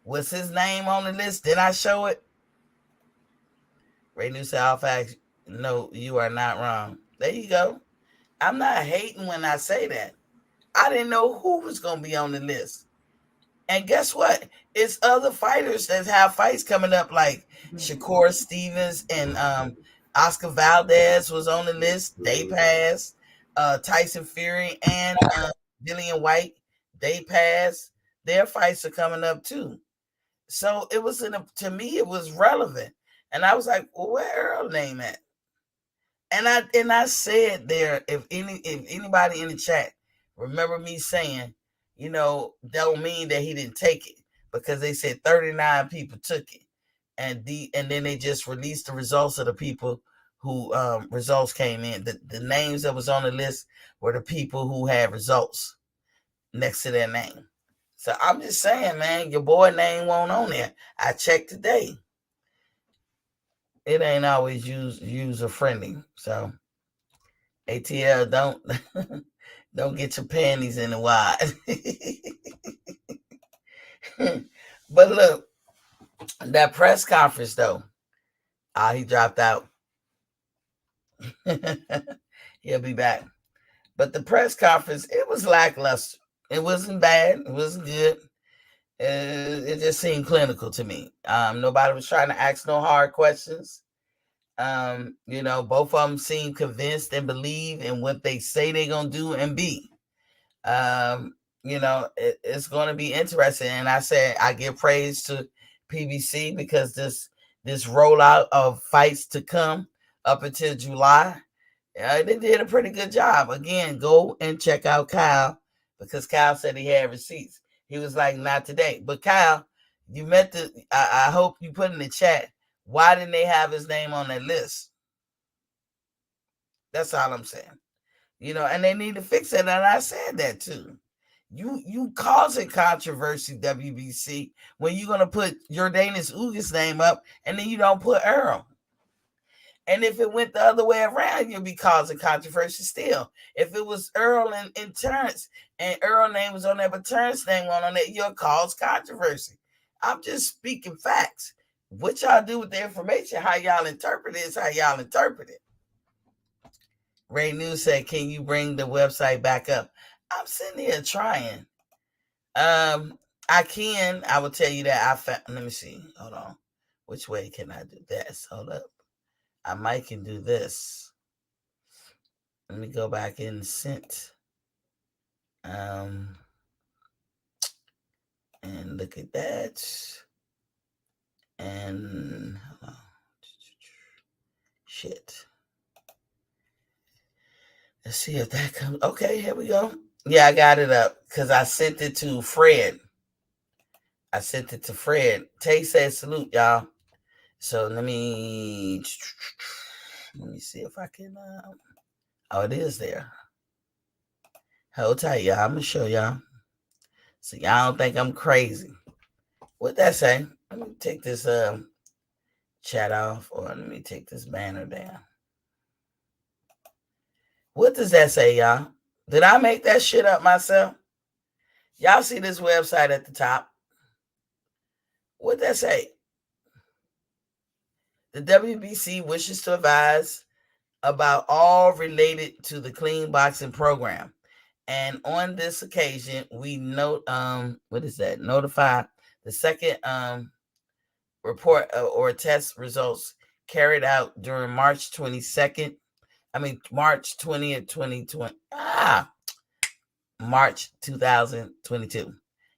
Was his name on the list? Did I show it? Ray knew South Facts. No, you are not wrong. There you go. I'm not hating when I say that. I didn't know who was going to be on the list. And guess what? It's other fighters that have fights coming up, like Shakur Stevens and Oscar Valdez was on the list. They passed. Tyson Fury and Dillian White, they passed. Their fights are coming up too. So it was to me, it was relevant. And I was like, well, where Earl name at? And I said there, if anybody in the chat remember me saying, you know, don't mean that he didn't take it, because they said 39 people took it, and then they just released the results of the people who results came in. The names that was on the list were the people who had results next to their name. So I'm just saying, man, your boy name won't on there. I checked today. It ain't always user friendly. So ATL, don't get your panties in the wad. But look, that press conference though, he dropped out. He'll be back. But the press conference, it was lackluster. It wasn't bad. It wasn't good. It just seemed clinical to me. Nobody was trying to ask no hard questions. You know, both of them seem convinced and believe in what they say they're gonna do and be. You know, it's gonna be interesting. And I said I give praise to PBC because this rollout of fights to come up until July, they did a pretty good job. Again, go and check out Kyle, because Kyle said he had receipts. He was like, not today. But Kyle, you met I hope you put in the chat, why didn't they have his name on that list? That's all I'm saying. You know, and they need to fix it. And I said that too. You causing controversy, WBC, when you're gonna put Jordanis Ugas name up and then you don't put Earl. And if it went the other way around, you'll be causing controversy still. If it was Earl and Terrence, and Earl name was on there, but Terrence name wasn't on there, you'll cause controversy. I'm just speaking facts. What y'all do with the information, how y'all interpret it is how y'all interpret it. Ray News said, can you bring the website back up? I'm sitting here trying. I can. I will tell you that let me see. Hold on. Which way can I do this? Hold up. I might can do this. Let me go back in Sent. And look at that. And hold on. Shit. Let's see if that comes. Okay, here we go. Yeah, I got it up because I sent it to Fred. Tay says salute, y'all. So let me see if I can. Oh, it is there. Hold tight, y'all. I'm gonna show y'all. So y'all don't think I'm crazy. What that say? Let me take this chat off, or let me take this banner down. What does that say, y'all? Did I make that shit up myself? Y'all see this website at the top? What'd that say? The WBC wishes to advise about all related to the clean boxing program. And on this occasion, we note notify the second report or test results carried out during March 20th, 2020. March 2022,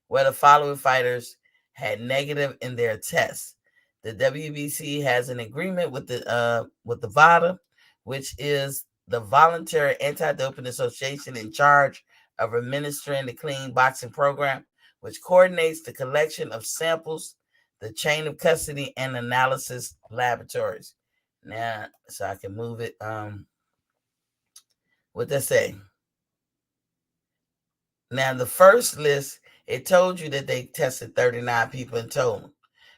where the following fighters had negative in their tests. The WBC has an agreement with the VADA, which is the Voluntary Anti-Doping Association in charge of administering the clean boxing program, which coordinates the collection of samples, the chain of custody, and analysis laboratories. Now, so I can move it. What they say? Now, the first list, it told you that they tested 39 people in total.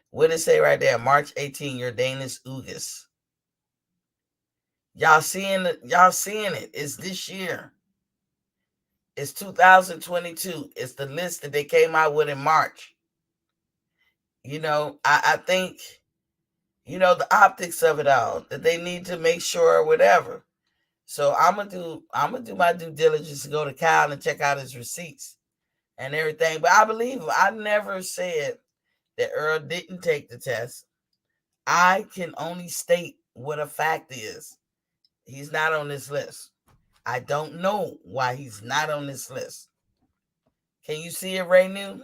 What did it say right there? March 18, your Danish Ugas. Y'all seeing it? It's this year. It's 2022. It's the list that they came out with in March. I think, the optics of it all, that they need to make sure whatever. So I'm gonna do my due diligence to go to Kyle and check out his receipts and everything. But I believe him. I never said that Earl didn't take the test. I can only state what a fact is. He's not on this list. I don't know why he's not on this list. Can you see it, Ray New?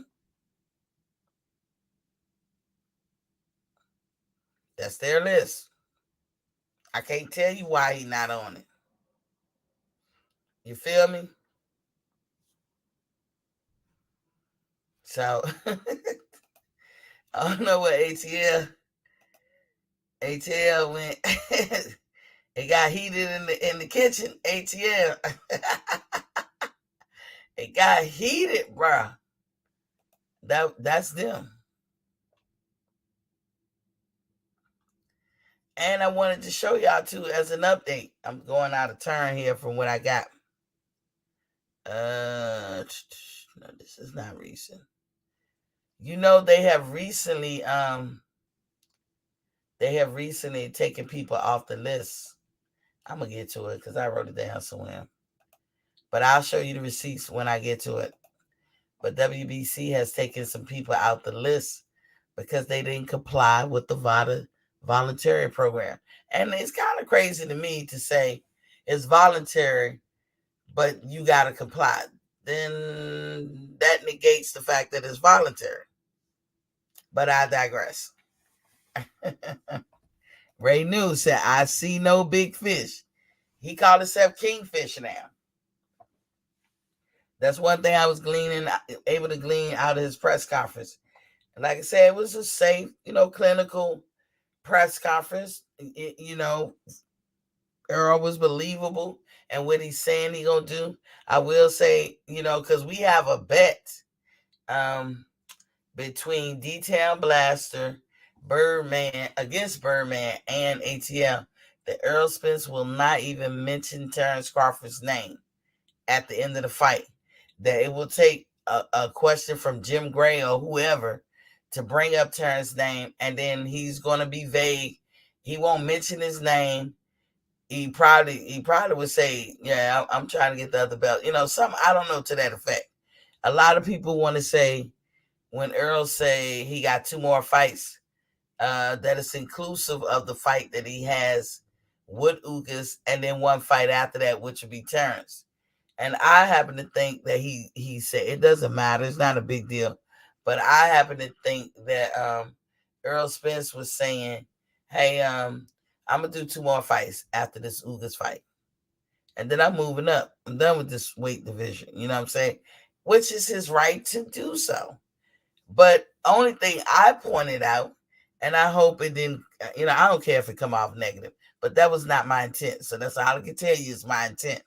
That's their list. I can't tell you why he's not on it. You feel me? So I don't know what ATL went. It got heated in the kitchen. ATL. It got heated, bruh. That's them. And I wanted to show y'all too as an update. I'm going out of turn here from what I got. No, this is not recent. They have recently taken people off the list. I'm gonna get to it because I wrote it down somewhere. But I'll show you the receipts when I get to it. But WBC has taken some people out the list because they didn't comply with the VADA voluntary program. And it's kind of crazy to me to say it's voluntary, but you got to comply. Then that negates the fact that it's voluntary. But I digress. Ray News said, I see no big fish. He called himself Kingfish now. That's one thing I was able to glean out of his press conference. And like I said, it was a safe, clinical press conference. Earl was believable and what he's saying he gonna do. I will say, because we have a bet between D-Town Blaster, Birdman and ATL that Earl Spence will not even mention Terrence Crawford's name at the end of the fight. That it will take a question from Jim Gray or whoever to bring up Terrence's name, and then he's going to be vague. He won't mention his name. He probably would say, yeah, I'm trying to get the other belt. Something, I don't know, to that effect. A lot of people want to say, when Earl say he got 2 more fights, that it's inclusive of the fight that he has with Ugas, and then 1 fight after that, which would be Terrence. And I happen to think that he said, it doesn't matter, it's not a big deal. But I happen to think that Earl Spence was saying, hey, I'm going to do 2 more fights after this Ugas fight. And then I'm moving up. I'm done with this weight division. You know what I'm saying? Which is his right to do so. But only thing I pointed out, and I hope it didn't, I don't care if it come off negative, but that was not my intent. So that's all I can tell you is my intent.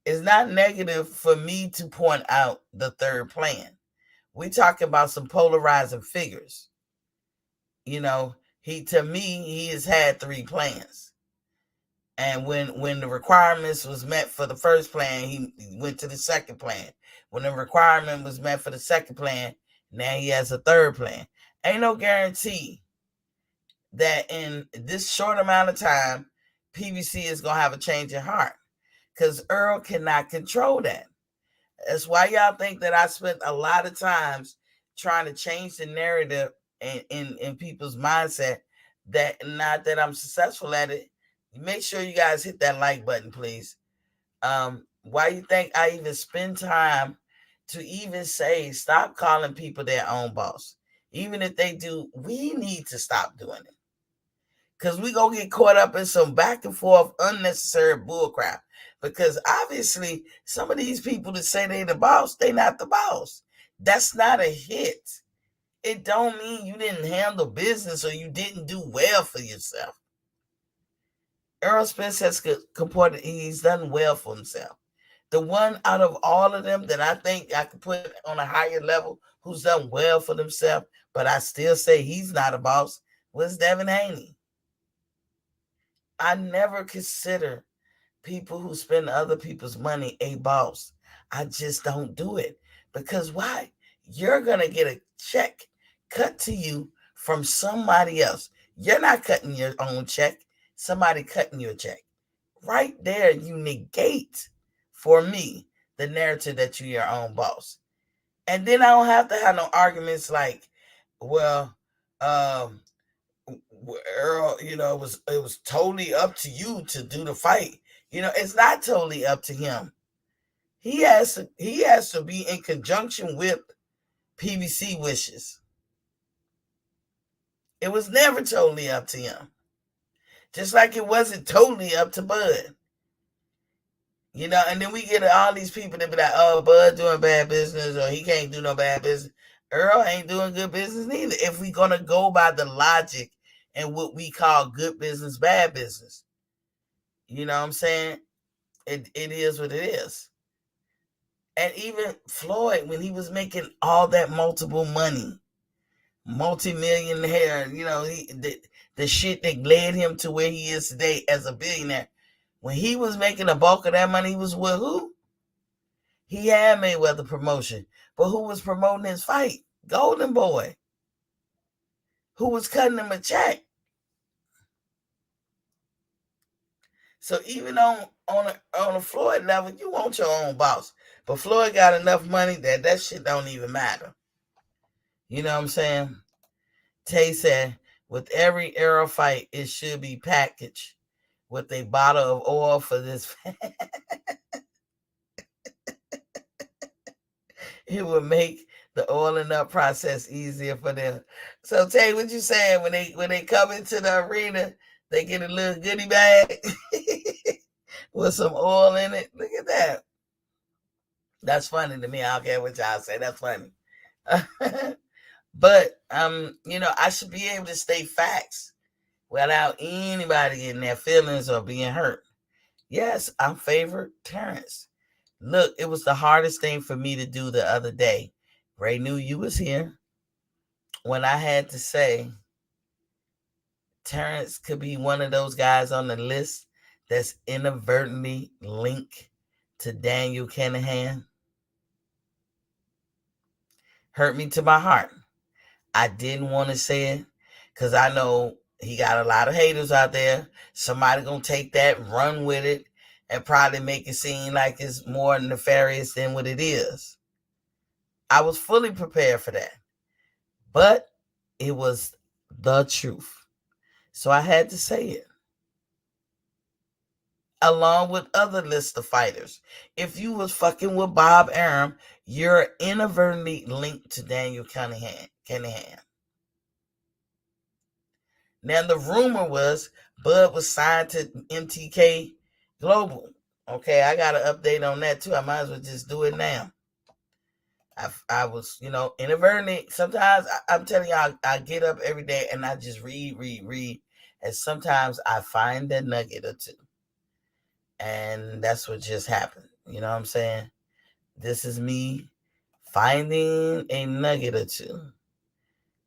It's not negative for me to point out the third plan. We talking about some polarizing figures. He has had 3 plans. And when the requirements was met for the first plan, he went to the second plan. When the requirement was met for the second plan, Now he has a third plan. Ain't no guarantee that in this short amount of time, PBC is going to have a change in heart, because Earl cannot control that. That's why y'all think that I spent a lot of times trying to change the narrative in people's mindset. That not that I'm successful at it. Make sure you guys hit that like button, please. Why you think I even spend time to even say stop calling people their own boss? Even if they do, we need to stop doing it. Because we gonna get caught up in some back and forth unnecessary bullcrap. Because obviously some of these people that say they the boss, they not the boss. That's not a hit. It don't mean you didn't handle business or you didn't do well for yourself. Errol Spence has comported, he's done well for himself. The one out of all of them that I think I could put on a higher level who's done well for themselves, but I still say he's not a boss, was Devin Haney. I never consider people who spend other people's money a boss. I just don't do it. Because why? You're going to get a check cut to you from somebody else. You're not cutting your own check. Somebody cutting your check. Right there, you negate, for me, the narrative that you're your own boss. And then I don't have to have no arguments like, well, Earl, it was totally up to you to do the fight. It's not totally up to him. He has to be in conjunction with PBC wishes. It was never totally up to him. Just like it wasn't totally up to Bud. And then we get all these people that be like, oh, Bud doing bad business, or he can't do no bad business. Earl ain't doing good business neither. If we gonna go by the logic and what we call good business, bad business. You know what I'm saying? It is what it is. And even Floyd, when he was making all that multiple money, multi-millionaire, the shit that led him to where he is today as a billionaire. When he was making the bulk of that money, he was with who? He had Mayweather promotion. But who was promoting his fight? Golden Boy. Who was cutting him a check? So even on a Floyd level, you want your own boss. But Floyd got enough money that shit don't even matter. You know what I'm saying? Tay said, with every Errol fight, it should be packaged with a bottle of oil for this. It would make the oiling up process easier for them. So Tay, what you saying, when they come into the arena, they get a little goodie bag with some oil in it? Look at that. That's funny to me. I don't care what y'all say. That's funny. But I should be able to state facts without anybody getting their feelings or being hurt. Yes, I'm favored Terrence. Look, it was the hardest thing for me to do the other day. Ray knew you was here when I had to say Terrence could be one of those guys on the list that's inadvertently linked to Daniel Kinahan. Hurt me to my heart. I didn't want to say it because I know he got a lot of haters out there. Somebody gonna take that, run with it, and probably make it seem like it's more nefarious than what it is. I was fully prepared for that. But it was the truth. So I had to say it. Along with other list of fighters. If you was fucking with Bob Arum, you're inadvertently linked to Daniel Kinahan. Now the rumor was Bud was signed to MTK Global. Okay, I got an update on that too. I might as well just do it now. I was, inadvertently. Sometimes I'm telling y'all, I get up every day and I just read. And sometimes I find a nugget or two. And that's what just happened. You know what I'm saying? This is me finding a nugget or two.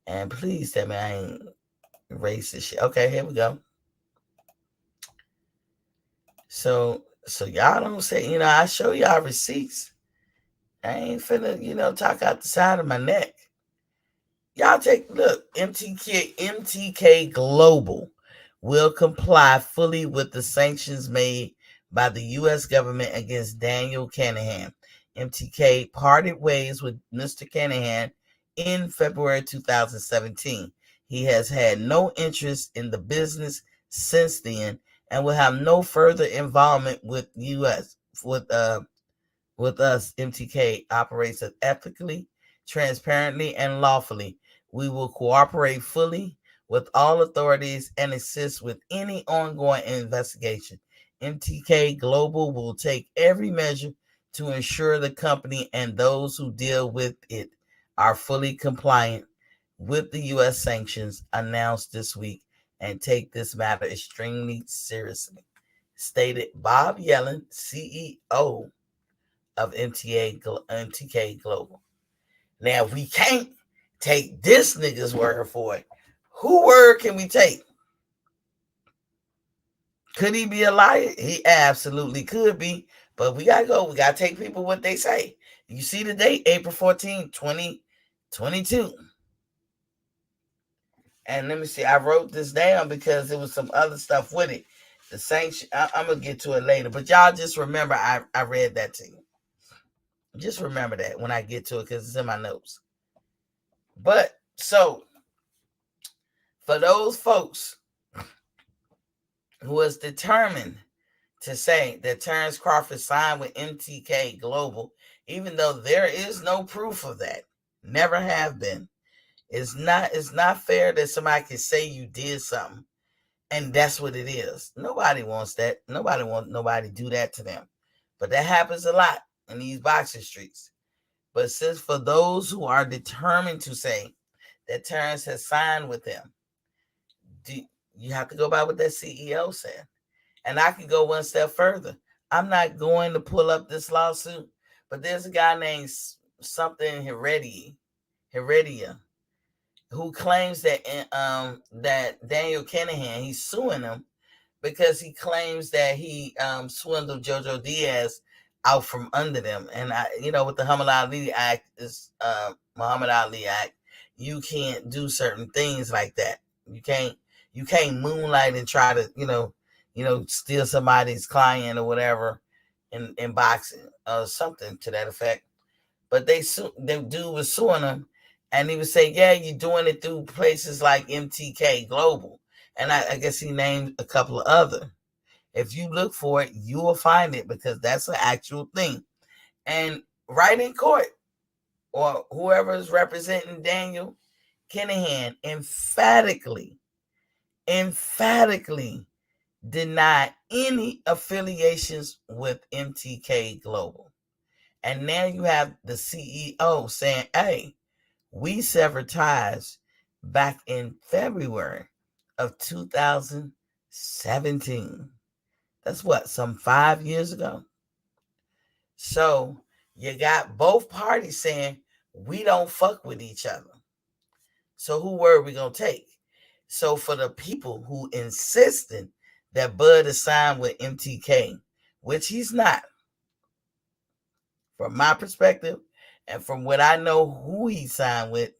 And please tell me I ain't racist shit. Okay, here we go. So y'all don't say, I show y'all receipts. I ain't finna, talk out the side of my neck. Y'all look, MTK Global will comply fully with the sanctions made by the U.S. government against Daniel Canahan. MTK parted ways with Mr. Canahan in February 2017. He has had no interest in the business since then and will have no further involvement with U.S. with us. MTK operates ethically, transparently, and lawfully. We will cooperate fully with all authorities and assist with any ongoing investigation. MTK Global will take every measure to ensure the company and those who deal with it are fully compliant with the U.S. sanctions announced this week and take this matter extremely seriously, stated Bob Yellen, CEO of MTK Global. Now, we can't take this nigga's word for it. Who word can we take? Could he be a liar? He absolutely could be. But we gotta go. We gotta take people what they say. You see the date, April 14, 2022. And let me see. I wrote this down because there was some other stuff with it. The sanction. I'm gonna get to it later. But y'all just remember I read that to you. Just remember that when I get to it because it's in my notes. But so for those folks who was determined to say that Terrence Crawford signed with MTK Global, even though there is no proof of that, never have been. It's not fair that somebody can say you did something and that's what it is. Nobody wants that. Nobody wants nobody to do that to them. But that happens a lot in these boxing streets. But since for those who are determined to say that Terrence has signed with them, you have to go by what that CEO said. And I can go one step further. I'm not going to pull up this lawsuit, but there's a guy named something Heredia, who claims that that Daniel Canahan, he's suing him because he claims that he swindled Jojo Diaz out from under them. And with the Muhammad Ali Act Muhammad Ali Act, you can't do certain things like that. You can't moonlight and try to steal somebody's client or whatever in boxing or something to that effect. But the dude was suing him, and he was saying, yeah, you're doing it through places like MTK Global. And I guess he named a couple of other. If you look for it, you will find it because that's an actual thing. And right in court, or whoever is representing Daniel Canahan emphatically denied any affiliations with MTK Global. And now you have the CEO saying, hey, we severed ties back in February of 2017. That's what, some 5 years ago? So you got both parties saying, we don't fuck with each other. So who word we going to take? So for the people who insisted that Bud is signed with MTK, which he's not, from my perspective, and from what I know who he signed with,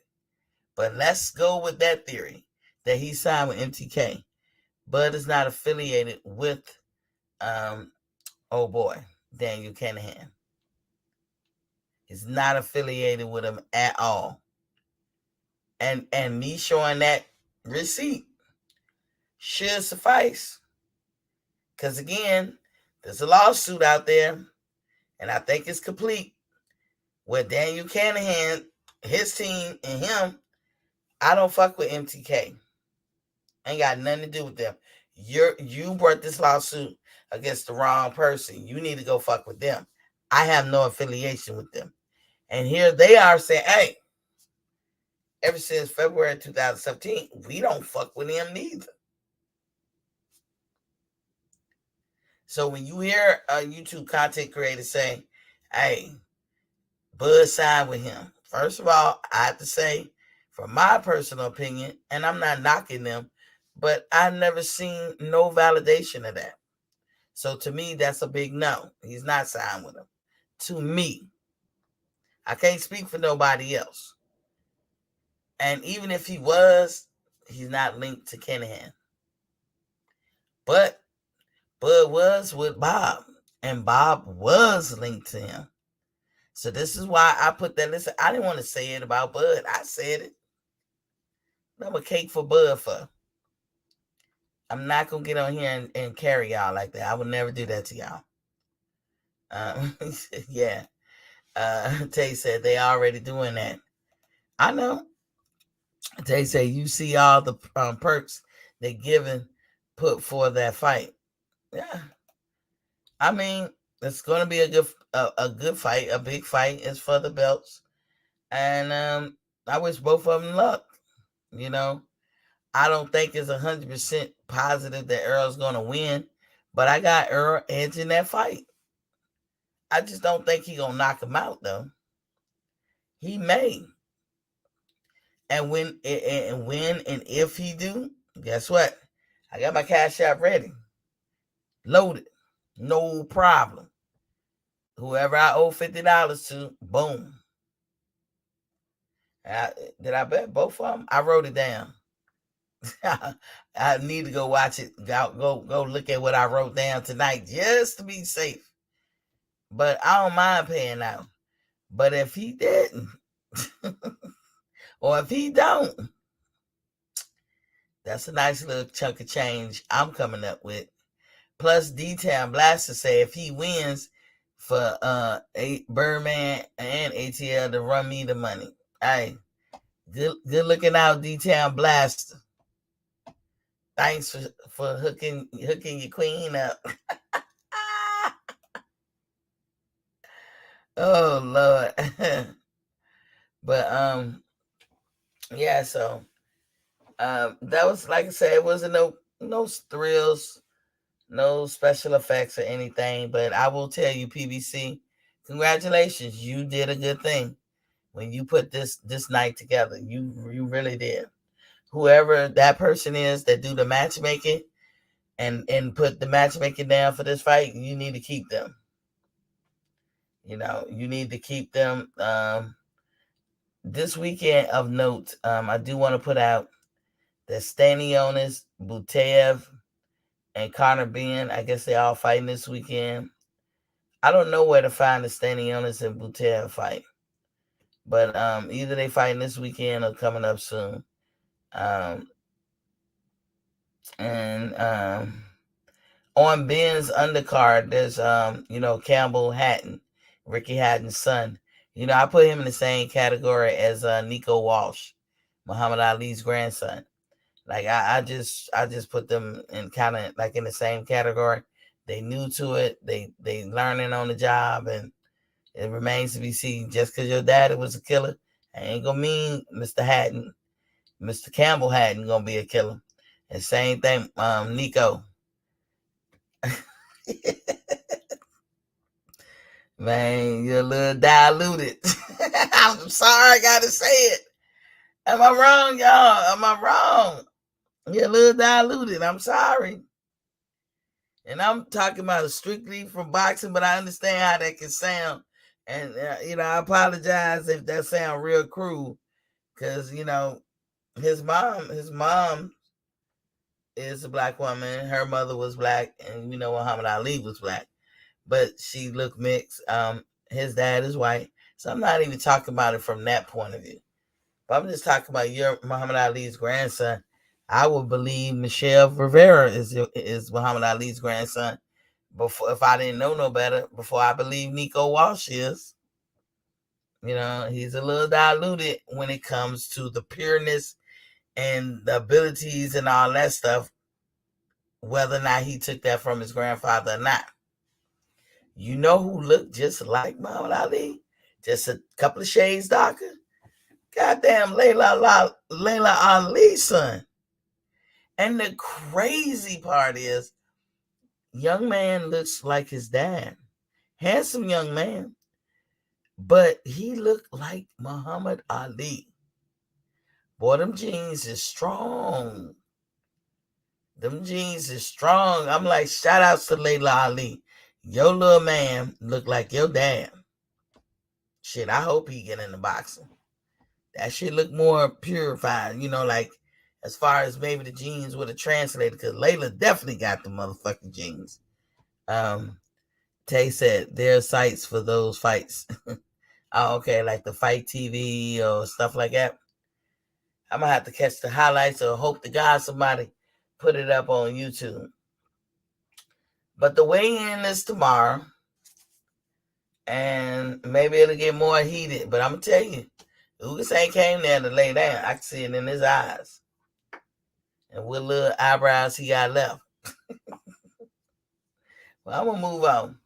but let's go with that theory that he signed with MTK. Bud is not affiliated with Daniel Canahan. He's not affiliated with him at all. And me showing that receipt should suffice. Because again, there's a lawsuit out there, and I think it's complete, where Daniel Canahan, his team, and him, I don't fuck with MTK. Ain't got nothing to do with them. You brought this lawsuit against the wrong person. You need to go fuck with them. I have no affiliation with them. And here they are saying, hey, ever since February 2017, we don't fuck with him neither. So when you hear a YouTube content creator say, hey, Bud signed with him, first of all, I have to say, from my personal opinion, and I'm not knocking them, but I've never seen no validation of that. So to me, that's a big no. He's not signed with him. To me. I can't speak for nobody else. And even if he was, he's not linked to Kinahan. But Bud was with Bob, and Bob was linked to him. So this is why I put that. Listen, I didn't want to say it about Bud. I said it. I'm a cake for Bud for. I'm not gonna get on here and carry y'all like that. I would never do that to y'all. Yeah. Tay said they already doing that. I know. Tay said you see all the perks they given put for that fight. Yeah. I mean, it's gonna be a good fight, a big fight. It's for the belts. And I wish both of them luck. You know, I don't think it's 100% positive that Earl's gonna win, but I got Earl edging that fight. I just don't think he gonna knock him out though. He may, and when and if he do, guess what? I got my cash app ready, loaded, no problem. Whoever I owe $50 to, boom. Did I bet both of them? I wrote it down. I need to go watch it. Go look at what I wrote down tonight just to be safe. But I don't mind paying out. But if he didn't, or if he don't, that's a nice little chunk of change I'm coming up with. Plus, D-Town Blaster say if he wins for Birdman and ATL to run me the money. Hey, good looking out, D-Town Blaster. Thanks for hooking your queen up. Oh Lord. But yeah, so that was, like I said, it wasn't no thrills, no special effects or anything. But I will tell you, PBC, congratulations, you did a good thing when you put this night together. You really did. Whoever that person is that do the matchmaking and put the matchmaking down for this fight, you need to keep them. You know, you need to keep them. This weekend of note, I do want to put out that Stanionis, Butev, and Connor Ben, I guess they all fighting this weekend. I don't know where to find the Stanionis and Butev fight. But either they fighting this weekend or coming up soon. And on Ben's undercard, there's Campbell Hatton, Ricky Hatton's son. You know, I put him in the same category as Nico Walsh, Muhammad Ali's grandson. Like I just put them in kind of like in the same category. They new to it. They learning on the job, and it remains to be seen. Just because your daddy was a killer, I ain't gonna mean Mr. Hatton, Mr. Campbell Hatton gonna be a killer. And same thing, Nico. Man, you're a little diluted. I'm sorry, I gotta say it. Am I wrong, y'all? Am I wrong? You're a little diluted. I'm sorry. And I'm talking about strictly from boxing, but I understand how that can sound. And, I apologize if that sounds real cruel. Because, his mom is a black woman. Her mother was black. And, Muhammad Ali was black. But she looked mixed. His dad is white. So I'm not even talking about it from that point of view. But I'm just talking about your Muhammad Ali's grandson. I would believe Michelle Rivera is Muhammad Ali's grandson. Before, if I didn't know no better, before I believe Nico Walsh is. He's a little diluted when it comes to the pureness and the abilities and all that stuff, whether or not he took that from his grandfather or not. You know who looked just like Muhammad Ali? Just a couple of shades darker? Goddamn Layla Ali's son. And the crazy part is, young man looks like his dad. Handsome young man. But he looked like Muhammad Ali. Boy, them jeans is strong. Them jeans is strong. I'm like, shout outs to Layla Ali. Your little man look like your dad. Shit, I hope he get into boxing. That shit look more purified, like as far as maybe the jeans would have translated, because Layla definitely got the motherfucking jeans. Tay said there are sites for those fights. Oh, okay, like the Fight TV or stuff like that. I'm gonna have to catch the highlights or hope to God somebody put it up on YouTube. But the weigh-in is tomorrow, and maybe it'll get more heated. But I'm gonna tell you, Ugas ain't came there to lay down. I can see it in his eyes, and what little eyebrows he got left. Well, I'm gonna move on.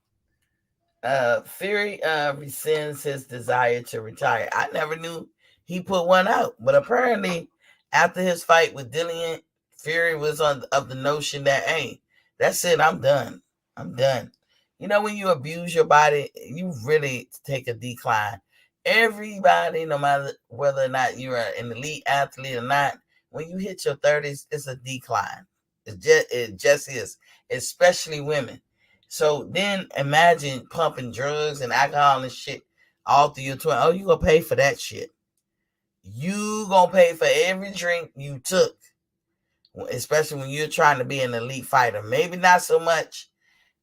Fury rescinds his desire to retire. I never knew he put one out, but apparently, after his fight with Dillian, Fury was of the notion that, hey, that's it, I'm done. I'm done. When you abuse your body, you really take a decline. Everybody, no matter whether or not you're an elite athlete or not, when you hit your 30s, it's a decline. It just is, especially women. So then imagine pumping drugs and alcohol and shit all through your 20s. Oh, you gonna pay for that shit. You gonna pay for every drink you took, especially when you're trying to be an elite fighter. Maybe not so much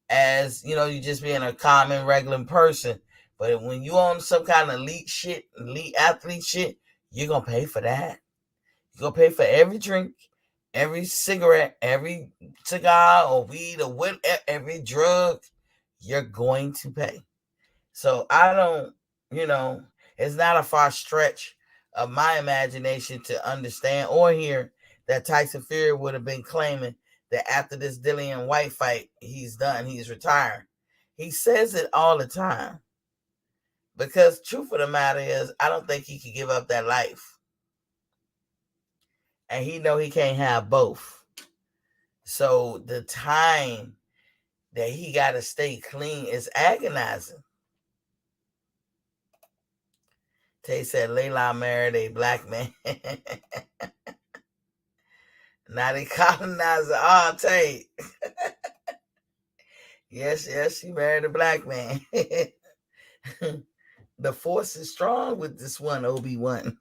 as, you just being a common, regular person. But when you on some kind of elite shit, elite athlete shit, you're gonna pay for that. You're gonna pay for every drink, every cigarette, every cigar or weed or whatever, every drug, you're going to pay. So I don't, it's not a far stretch of my imagination to understand or hear that Tyson Fury would have been claiming that after this Dillian White fight, he's done, he's retired. He says it all the time. Because truth of the matter is, I don't think he could give up that life. And he know he can't have both. So the time that he got to stay clean is agonizing. Tay said Layla married a black man. Now they colonizer. Oh, Tay. Yes, she married a black man. The force is strong with this one, Obi-Wan.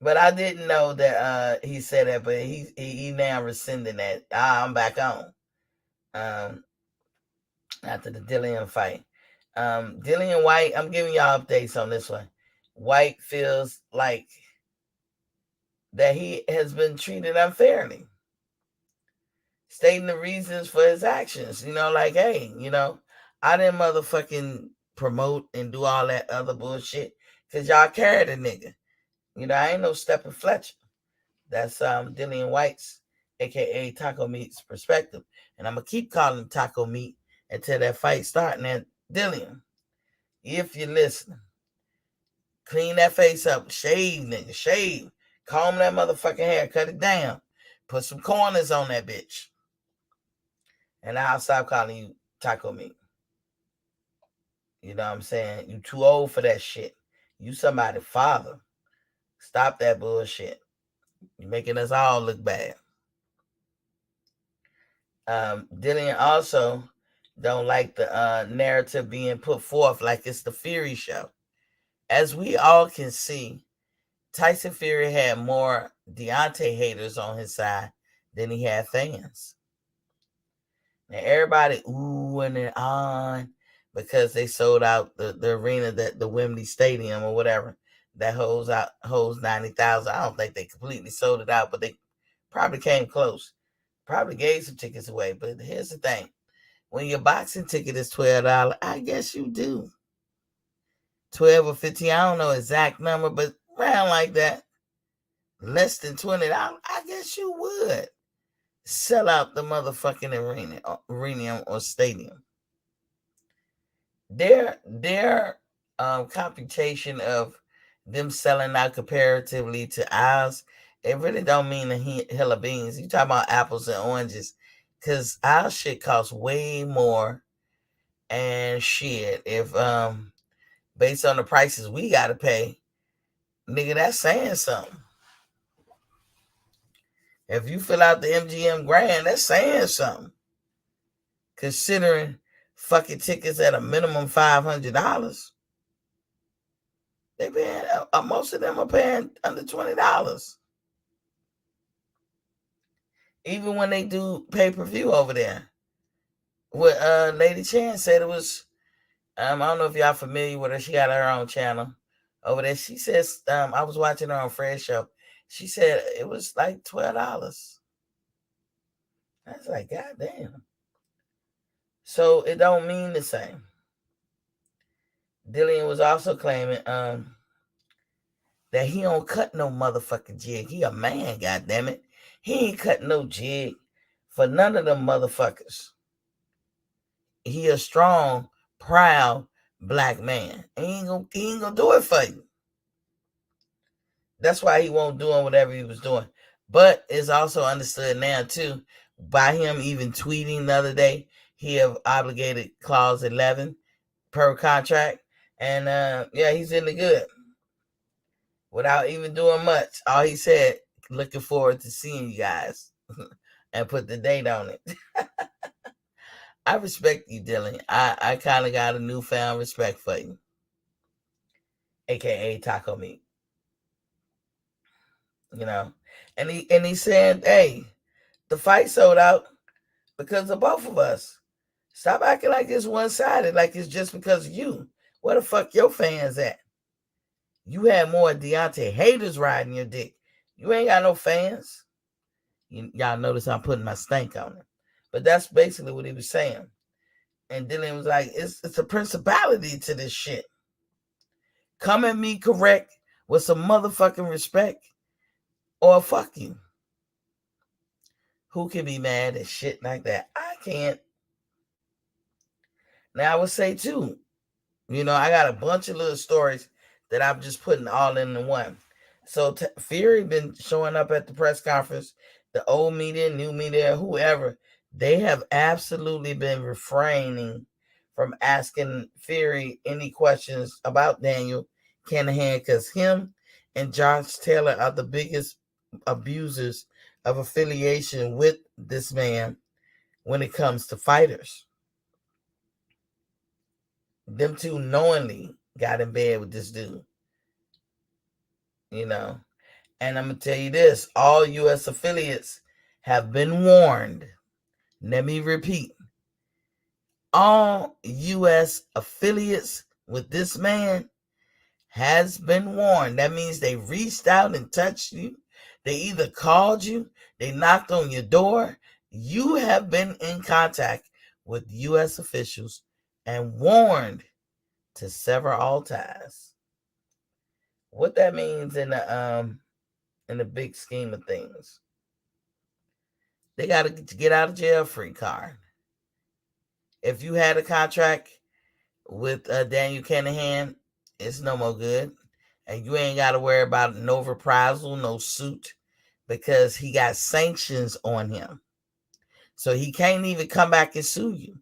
But I didn't know that he said that, but he now rescinding that. I'm back on. After the Dillian fight. Dillian White, I'm giving y'all updates on this one. White feels like that he has been treated unfairly, stating the reasons for his actions. Like, hey, I didn't motherfucking promote and do all that other bullshit because y'all carried a nigga. I ain't no Stephen Fletcher. That's Dillian White's, aka Taco Meat's perspective. And I'm gonna keep calling him Taco Meat until that fight starting at Dillian. If you're listening, clean that face up, shave, nigga, shave, comb that motherfucking hair, cut it down, put some corners on that bitch, and I'll stop calling you Taco Meat. You know what I'm saying? You too old for that shit. You somebody's father. Stop that bullshit. You're making us all look bad. Dillian also don't like the narrative being put forth like it's the Fury show. As we all can see, Tyson Fury had more Deontay haters on his side than he had fans. Now everybody oohing and on because they sold out the arena, that the Wembley Stadium or whatever that holds 90,000. I don't think they completely sold it out, but they probably came close. Probably gave some tickets away. But here's the thing. When your boxing ticket is $12, I guess you do. 12 or 15, I don't know exact number, but around like that. Less than $20, I guess you would sell out the motherfucking arena or stadium. Their computation of them selling out comparatively to ours, it really don't mean a hill of beans. You talking about apples and oranges, because our shit costs way more. And shit, if based on the prices we gotta pay, nigga, that's saying something. If you fill out the MGM Grand, that's saying something. Considering fucking tickets at a minimum $500. They paying most of them are paying under $20. Even when they do pay-per-view over there. What Lady Chan said it was I don't know if y'all familiar with her. She got her own channel over there. She says I was watching her on Fred's show. She said it was like $12. I was like, God damn. So it don't mean the same. Dillian was also claiming that he don't cut no motherfucking jig. He a man, goddammit. He ain't cut no jig for none of them motherfuckers. He a strong, proud black man. He ain't gonna do it for you. That's why he won't do whatever he was doing. But it's also understood now too, by him even tweeting the other day, he have obligated clause 11 per contract. And yeah, he's in the good. Without even doing much. All he said, looking forward to seeing you guys. And put the date on it. I respect you, Dylan. I kind of got a newfound respect for you. AKA Taco Meat. You know. And he said, hey, the fight sold out because of both of us. Stop acting like it's one-sided, like it's just because of you. Where the fuck your fans at? You had more Deontay haters riding your dick. You ain't got no fans. Y'all notice I'm putting my stank on it. But that's basically what he was saying. And Dylan was like, it's a principality to this shit. Come at me correct with some motherfucking respect or fuck you. Who can be mad at shit like that? I can't. Now, I would say, too, you know, I got a bunch of little stories that I'm just putting all into one. So Fury been showing up at the press conference, the old media, new media, whoever. They have absolutely been refraining from asking Fury any questions about Daniel Kinahan because him and Josh Taylor are the biggest abusers of affiliation with this man when it comes to fighters. Them two knowingly got in bed with this dude. You know, and I'm going to tell you this, all U.S. affiliates have been warned. Let me repeat. All U.S. affiliates with this man has been warned. That means they reached out and touched you. They either called you, they knocked on your door. You have been in contact with U.S. officials and warned to sever all ties. What that means in the big scheme of things, they got to get out of jail free card. If you had a contract with Daniel Kinahan, it's no more good. And you ain't got to worry about no reprisal, no suit, because he got sanctions on him. So he can't even come back and sue you.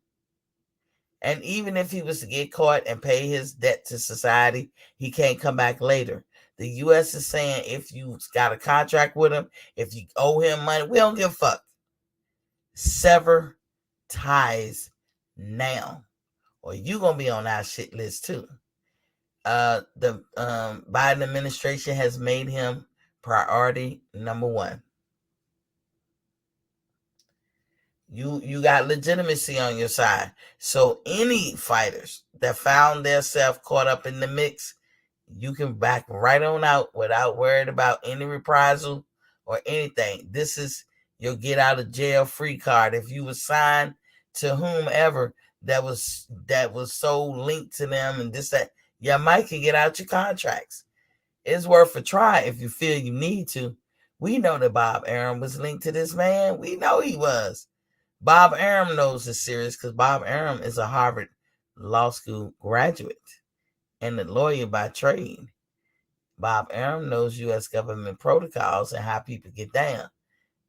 And even if he was to get caught and pay his debt to society, he can't come back later. The U.S. is saying if you got a contract with him, if you owe him money, we don't give a fuck. Sever ties now, or you gonna be on our shit list too. The Biden administration has made him priority number one. You got legitimacy on your side. So any fighters that found themselves caught up in the mix, you can back right on out without worrying about any reprisal or anything. This is your get out of jail free card. If you were signed to whomever that was so linked to them and this, that, you might can get out your contracts. It's worth a try if you feel you need to. We know that Bob Arum was linked to this man. We know he was. Bob Arum knows it's serious because Bob Arum is a Harvard Law School graduate and a lawyer by trade. Bob Arum knows U.S. government protocols and how people get down.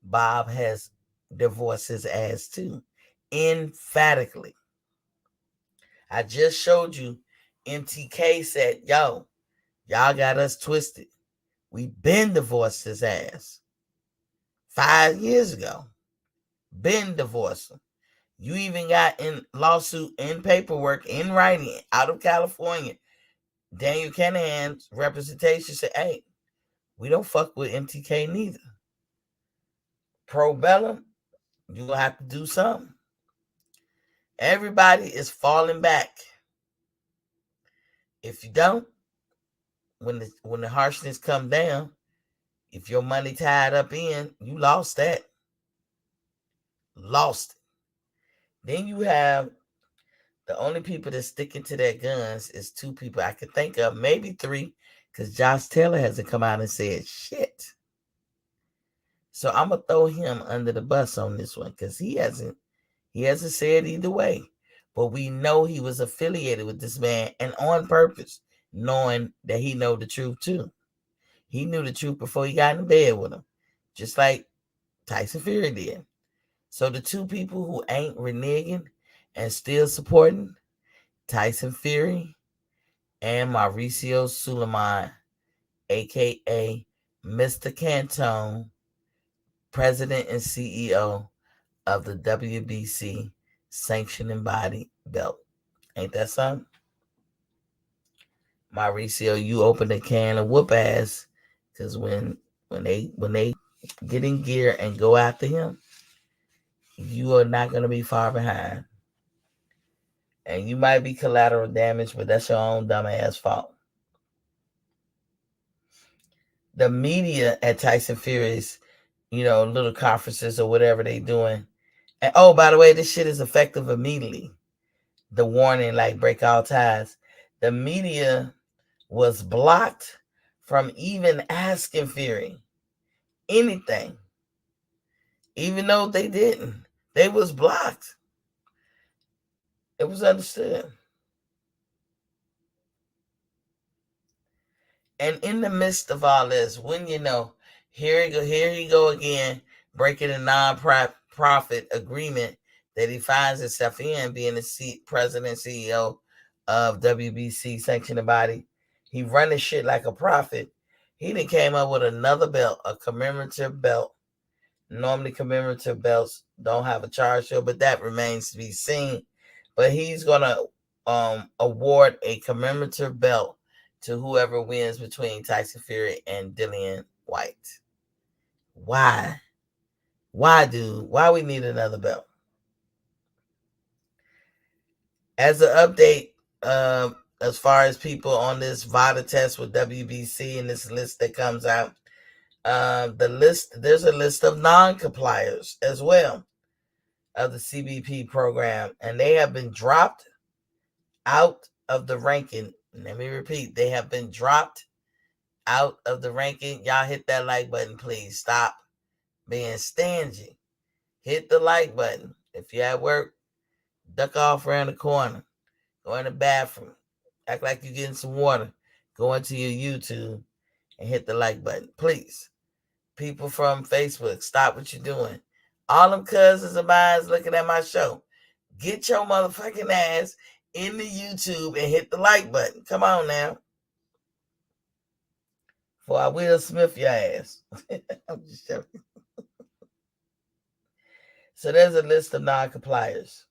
Bob has divorced his ass too, emphatically. I just showed you MTK said, yo, y'all got us twisted. We been divorced his ass 5 years ago. Been divorced him. You even got in lawsuit, in paperwork, in writing, out of California. Daniel Canahan's representation said, hey, we don't fuck with MTK neither. Pro Bellum, you're going to have to do something. Everybody is falling back. If you don't, when the harshness come down, if your money tied up in, you lost that. Lost it. Then you have the only people that's sticking to their guns is two people I can think of, maybe three, because Josh Taylor hasn't come out and said shit. So I'm gonna throw him under the bus on this one because he hasn't said either way. But we know he was affiliated with this man and on purpose, knowing that he know the truth too. He knew the truth before he got in bed with him, just like Tyson Fury did. So the two people who ain't reneging and still supporting, Tyson Fury and Mauricio Suleiman, aka Mr. Cantone, President and CEO of the WBC sanctioning body belt. Ain't that something? Mauricio, you open a can of whoop ass, because when they get in gear and go after him, you are not going to be far behind. And you might be collateral damage, but that's your own dumbass fault. The media at Tyson Fury's, little conferences or whatever they doing. And oh, by the way, this shit is effective immediately. The warning, like, break all ties. The media was blocked from even asking Fury anything, even though they didn't. They was blocked. It was understood. And in the midst of all this, when here he go again, breaking a non-profit agreement that he finds himself in, being the president CEO of WBC sanctioning body. He running shit like a profit. He then came up with another belt, a commemorative belt. Normally commemorative belts don't have a charge show, but that remains to be seen. But he's gonna award a commemorative belt to whoever wins between Tyson Fury and Dillian White. Why? Why, dude? Why we need another belt? As an update, as far as people on this VADA test with WBC and this list that comes out, there's a list of non-compliers as well of the CBP program, and they have been dropped out of the ranking. Let me repeat, they have been dropped out of the ranking. Y'all hit that like button, please. Stop being stingy. Hit the like button. If you're at work, duck off around the corner. Go in the bathroom. Act like you're getting some water. Go into your YouTube and hit the like button, please. People from Facebook, stop what you're doing. All them cousins of mine looking at my show. Get your motherfucking ass in the YouTube and hit the like button. Come on now. For I will Smith your ass. I'm just joking. So there's a list of non-compliers.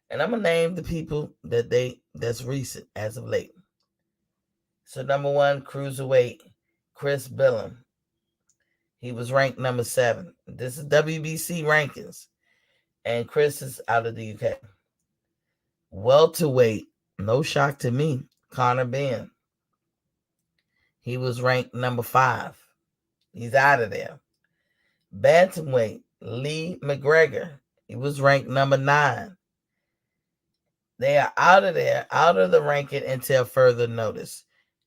And I'm going to name the people that's recent as of late. So number 1, cruiserweight, Chris Billum. He was ranked number 7. This is WBC rankings. And Chris is out of the UK. Welterweight, no shock to me, Conor Benn. He was ranked number 5. He's out of there. Bantamweight, Lee McGregor. He was ranked number 9. They are out of there, out of the ranking until further notice.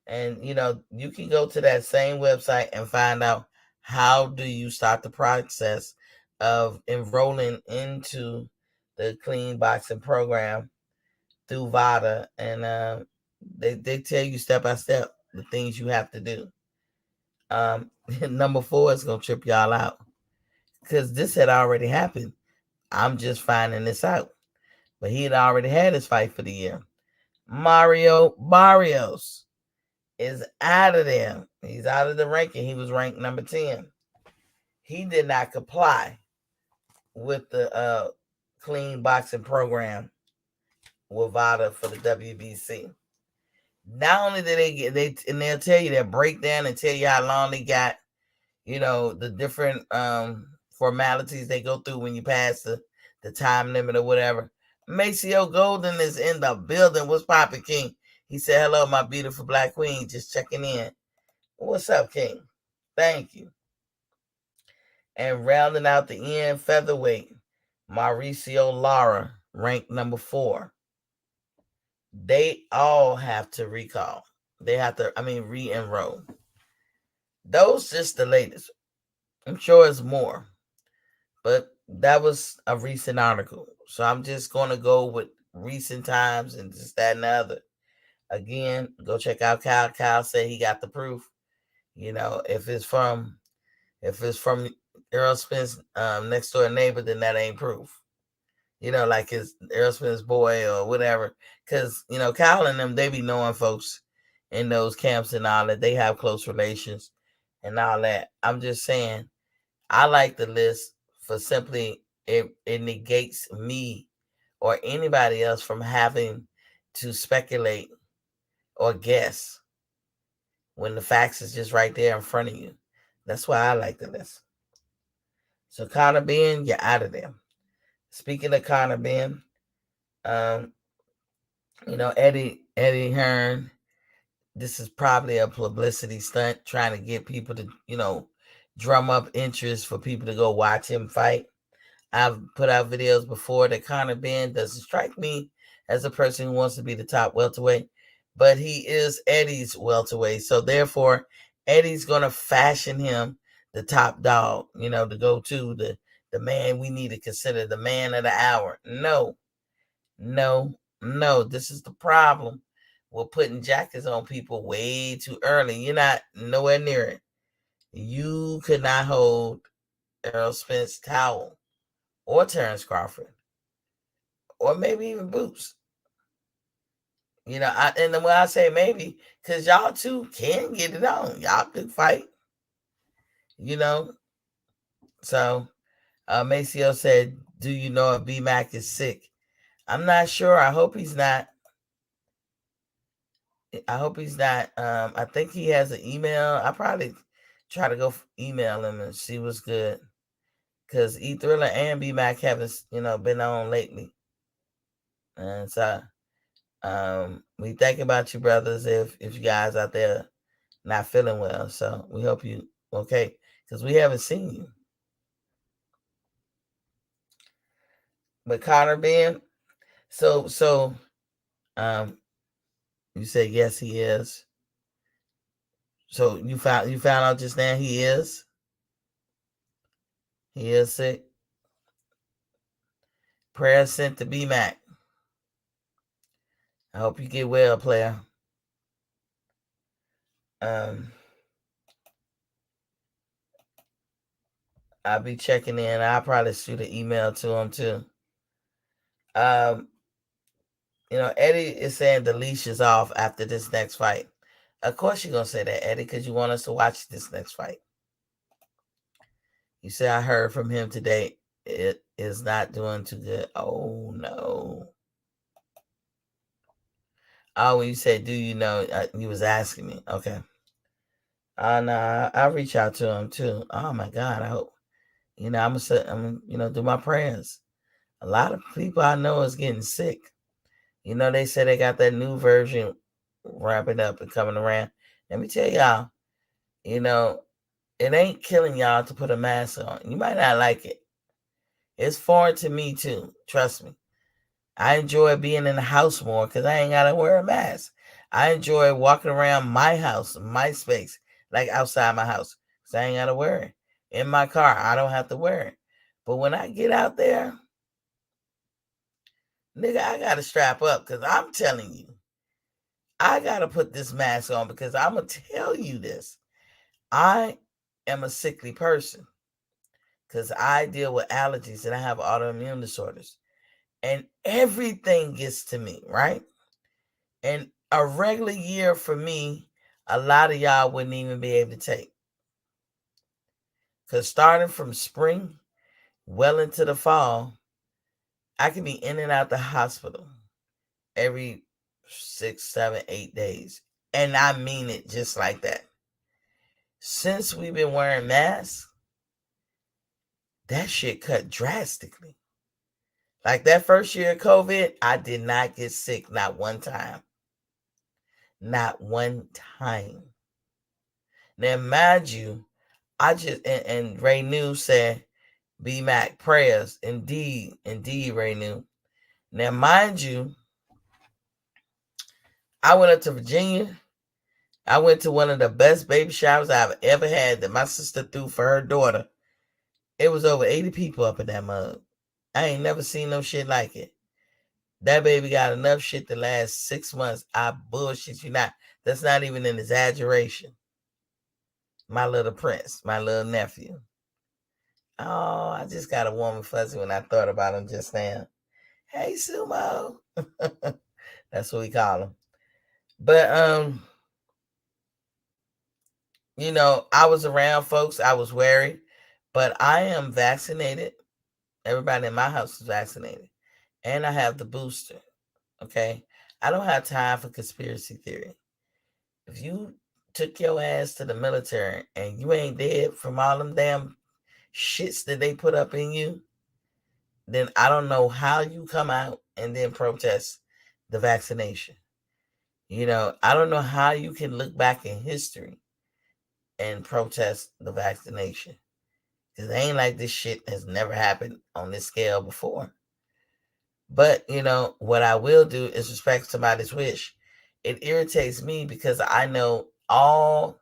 And, you can go to that same website and find out how do you start the process of enrolling into the clean boxing program through VADA. And they tell you step by step the things you have to do. Number 4 is going to trip y'all out because this had already happened. I'm just finding this out. But he had already had his fight for the year. Mario Barrios is out of there. He's out of the ranking. He was ranked number 10. He did not comply with the clean boxing program with VADA for the WBC. Not only do they get and they'll tell you that breakdown and tell you how long they got, the different formalities they go through when you pass the time limit or whatever. Maceo Golden is in the building. What's poppin', King? He said, hello, my beautiful black queen. Just checking in. What's up, King? Thank you. And rounding out the end, featherweight, Mauricio Lara, ranked number 4. They all have to recall. They have to, re-enroll. Those just the latest. I'm sure it's more. But that was a recent article. So I'm just going to go with recent times and just that and the other. Again, go check out Kyle. Kyle said he got the proof. If it's from Earl Spence next door neighbor, then that ain't proof. Like his Earl Spence boy or whatever. Because, Kyle and them, they be knowing folks in those camps and all that. They have close relations and all that. I'm just saying, I like the list for simply it negates me or anybody else from having to speculate or guess when the facts is just right there in front of you. That's why I like the list. So Conor Ben, you're out of there. Speaking of Conor Ben, Eddie Hearn, this is probably a publicity stunt trying to get people to, drum up interest for people to go watch him fight. I've put out videos before that Conor Ben doesn't strike me as a person who wants to be the top welterweight, but he is Eddie's welterweight. So therefore, Eddie's going to fashion him the top dog, to go to the man we need to consider the man of the hour. No. This is the problem. We're putting jackets on people way too early. You're not nowhere near it. You could not hold Errol Spence towel or Terrence Crawford or maybe even Boots. And then when I say maybe, because y'all two can get it on. Y'all could fight. So Maceo said, do you know if B-Mac is sick? I'm not sure. I hope he's not. I think he has an email. I probably try to go email him and see what's good. Because E Thriller and B-Mac haven't, been on lately. And so we think about you, brothers, if you guys out there not feeling well. So we hope you okay. Because we haven't seen you. But Conor Ben, so you said yes, he is. So you found out just now he is sick. Prayers sent to B-Mac. I hope you get well, player. I'll be checking in. I'll probably shoot an email to him too. Eddie is saying the leash is off after this next fight. Of course you're gonna say that, Eddie, because you want us to watch this next fight. You say I heard from him today. It is not doing too good. Oh no. Oh, when you said, do you know? You was asking me. Okay. No, I'll reach out to him too. Oh my God. I hope. I'm gonna do my prayers. A lot of people I know is getting sick. They say they got that new version ramping up and coming around. Let me tell y'all, it ain't killing y'all to put a mask on. You might not like it. It's foreign to me too. Trust me. I enjoy being in the house more because I ain't gotta wear a mask. I enjoy walking around my house, my space, like outside my house, because I ain't gotta wear it. In my car, I don't have to wear it. But when I get out there, nigga, I gotta strap up because I'm telling you, I gotta put this mask on because I'm gonna tell you this. I am a sickly person because I deal with allergies and I have autoimmune disorders. And everything gets to me, right? And a regular year for me, a lot of y'all wouldn't even be able to take. Because starting from spring, well into the fall, I can be in and out the hospital every 6, 7, 8 days. And I mean it just like that. Since we've been wearing masks, that shit cut drastically. Like that first year of COVID, I did not get sick, not one time. Not one time. Now, mind you, I just, and Ray New said, B Mac prayers. Indeed, Ray New. Now, mind you, I went up to Virginia. I went to one of the best baby showers I've ever had that my sister threw for her daughter. It was over 80 people up in that mug. I ain't never seen no shit like it. That baby got enough shit to last 6 months. I bullshit you not. That's not even an exaggeration. My little prince, my little nephew. Oh, I just got a warm and fuzzy when I thought about him just now. Hey, Sumo. That's what we call him. But, you know, I was around folks. I was wary. But I am vaccinated. Everybody in my house is vaccinated. And I have the booster. Okay? I don't have time for conspiracy theory. If you took your ass to the military and you ain't dead from all them damn shits that they put up in you, then I don't know how you come out and then protest the vaccination. You know, I don't know how you can look back in history and protest the vaccination. Because it ain't like this shit has never happened on this scale before. But, you know, what I will do is respect somebody's wish. It irritates me because I know all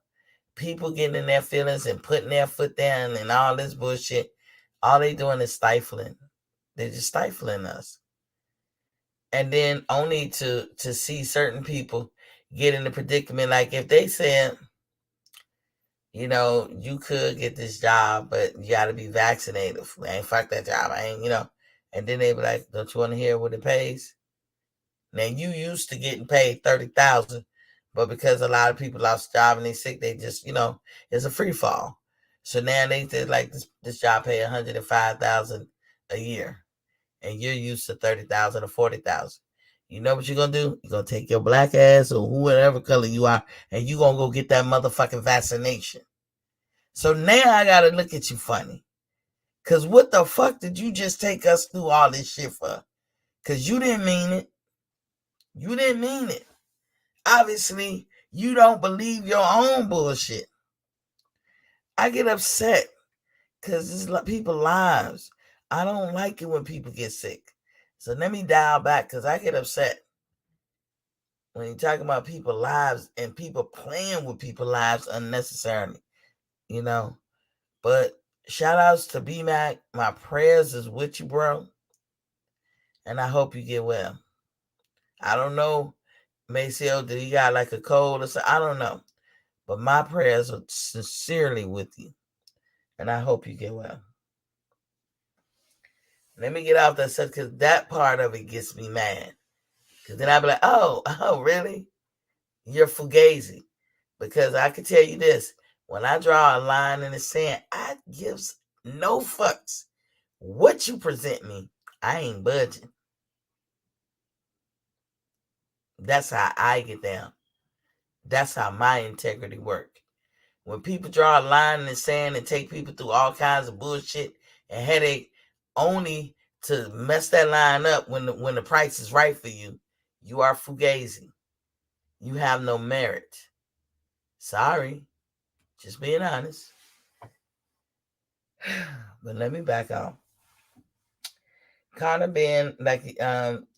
people getting in their feelings and putting their foot down and all this bullshit. All they doing is stifling. They're just stifling us. And then only to see certain people get in a predicament. Like if they said, you know, you could get this job, but you got to be vaccinated. I ain't fuck that job. I ain't, you know. And then they be like, don't you want to hear what it pays? Now you used to getting paid $30,000, but because a lot of people lost job and they sick, they just, you know, it's a free fall. So now they said like this job pay $105,000 a year, and you're used to $30,000 or $40,000. You know what you're gonna do? You're gonna take your black ass or whatever color you are, and you're gonna go get that motherfucking vaccination. So now I gotta look at you funny. Cause what the fuck did you just take us through all this shit for? Cause you didn't mean it. You didn't mean it. Obviously, you don't believe your own bullshit. I get upset because this is people's lives. I don't like it when people get sick. So let me dial back because I get upset when you're talking about people's lives and people playing with people's lives unnecessarily, you know. But shout outs to B-Mac. My prayers is with you, bro. And I hope you get well. I don't know, Maceo, did he got like a cold or something? I don't know. But my prayers are sincerely with you. And I hope you get well. Let me get off that stuff because that part of it gets me mad. Because then I'll be like, oh, really? You're fugazi. Because I can tell you this. When I draw a line in the sand, I gives no fucks what you present me. I ain't budging. That's how I get down. That's how my integrity works. When people draw a line in the sand and take people through all kinds of bullshit and headache only to mess that line up when the price is right for you, you are fugazi. You have no merit. Sorry. Just being honest. But let me back off. Connor Ben, like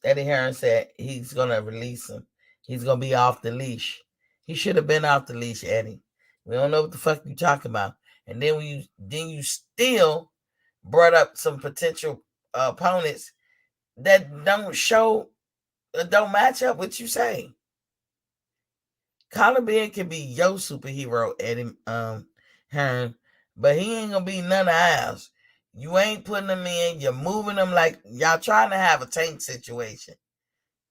Eddie Hearn said, he's going to release him. He's going to be off the leash. He should have been off the leash, Eddie. We don't know what the fuck you talking about. And then you still brought up some potential opponents that don't match up with you say. Colin Ben can be your superhero, Eddie Hearn, but he ain't gonna be none of ours. You ain't putting him in. You're moving him like y'all trying to have a tank situation.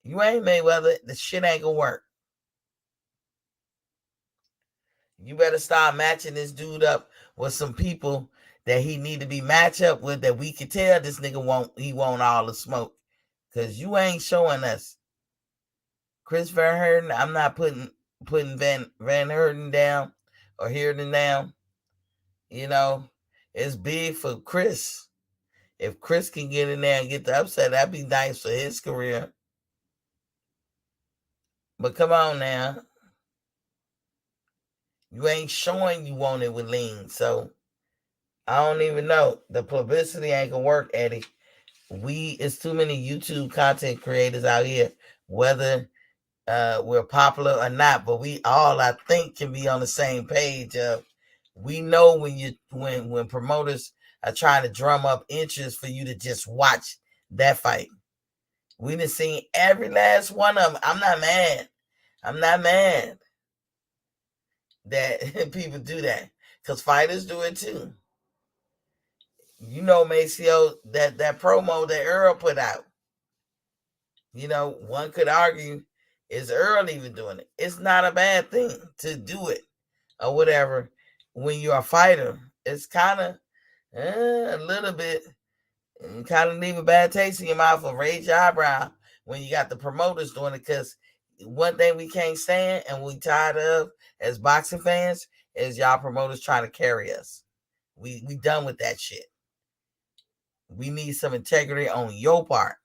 You ain't Mayweather. The shit ain't gonna work. You better start matching this dude up with some people that he need to be matched up with that we can tell this nigga won't all the smoke. Because you ain't showing us Chris Van Herden, I'm not putting Van Herden down or Herden down. It's big for Chris. If Chris can get in there and get the upset, that'd be nice for his career. But come on now. You ain't showing you want it with lean. So I don't even know. The publicity ain't gonna work, Eddie. It's too many YouTube content creators out here, whether we're popular or not, but we all, I think, can be on the same page of we know when promoters are trying to drum up interest for you to just watch that fight. We done seen every last one of them. I'm not mad that people do that, because fighters do it too. Maceo, that promo that Earl put out, one could argue, is Earl even doing it? It's not a bad thing to do it or whatever. When you're a fighter, it's kind of a little bit, kind of leave a bad taste in your mouth or raise your eyebrow when you got the promoters doing it. Because one thing we can't stand and we tired of as boxing fans is y'all promoters trying to carry us. We done with that shit. We need some integrity on your part.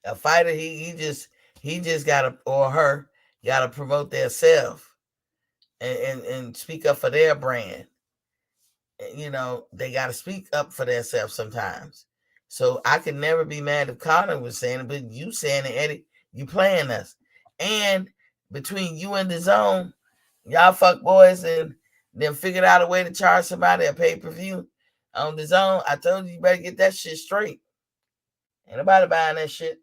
A fighter, he just gotta, or her, gotta promote their self and speak up for their brand. They gotta speak up for themselves sometimes. So I could never be mad if Connor was saying it, but you saying it, Eddie, you playing us. And between you and the zone, y'all fuck boys, and then figured out a way to charge somebody a pay-per-view on the zone. I told you better get that shit straight. Ain't nobody buying that shit.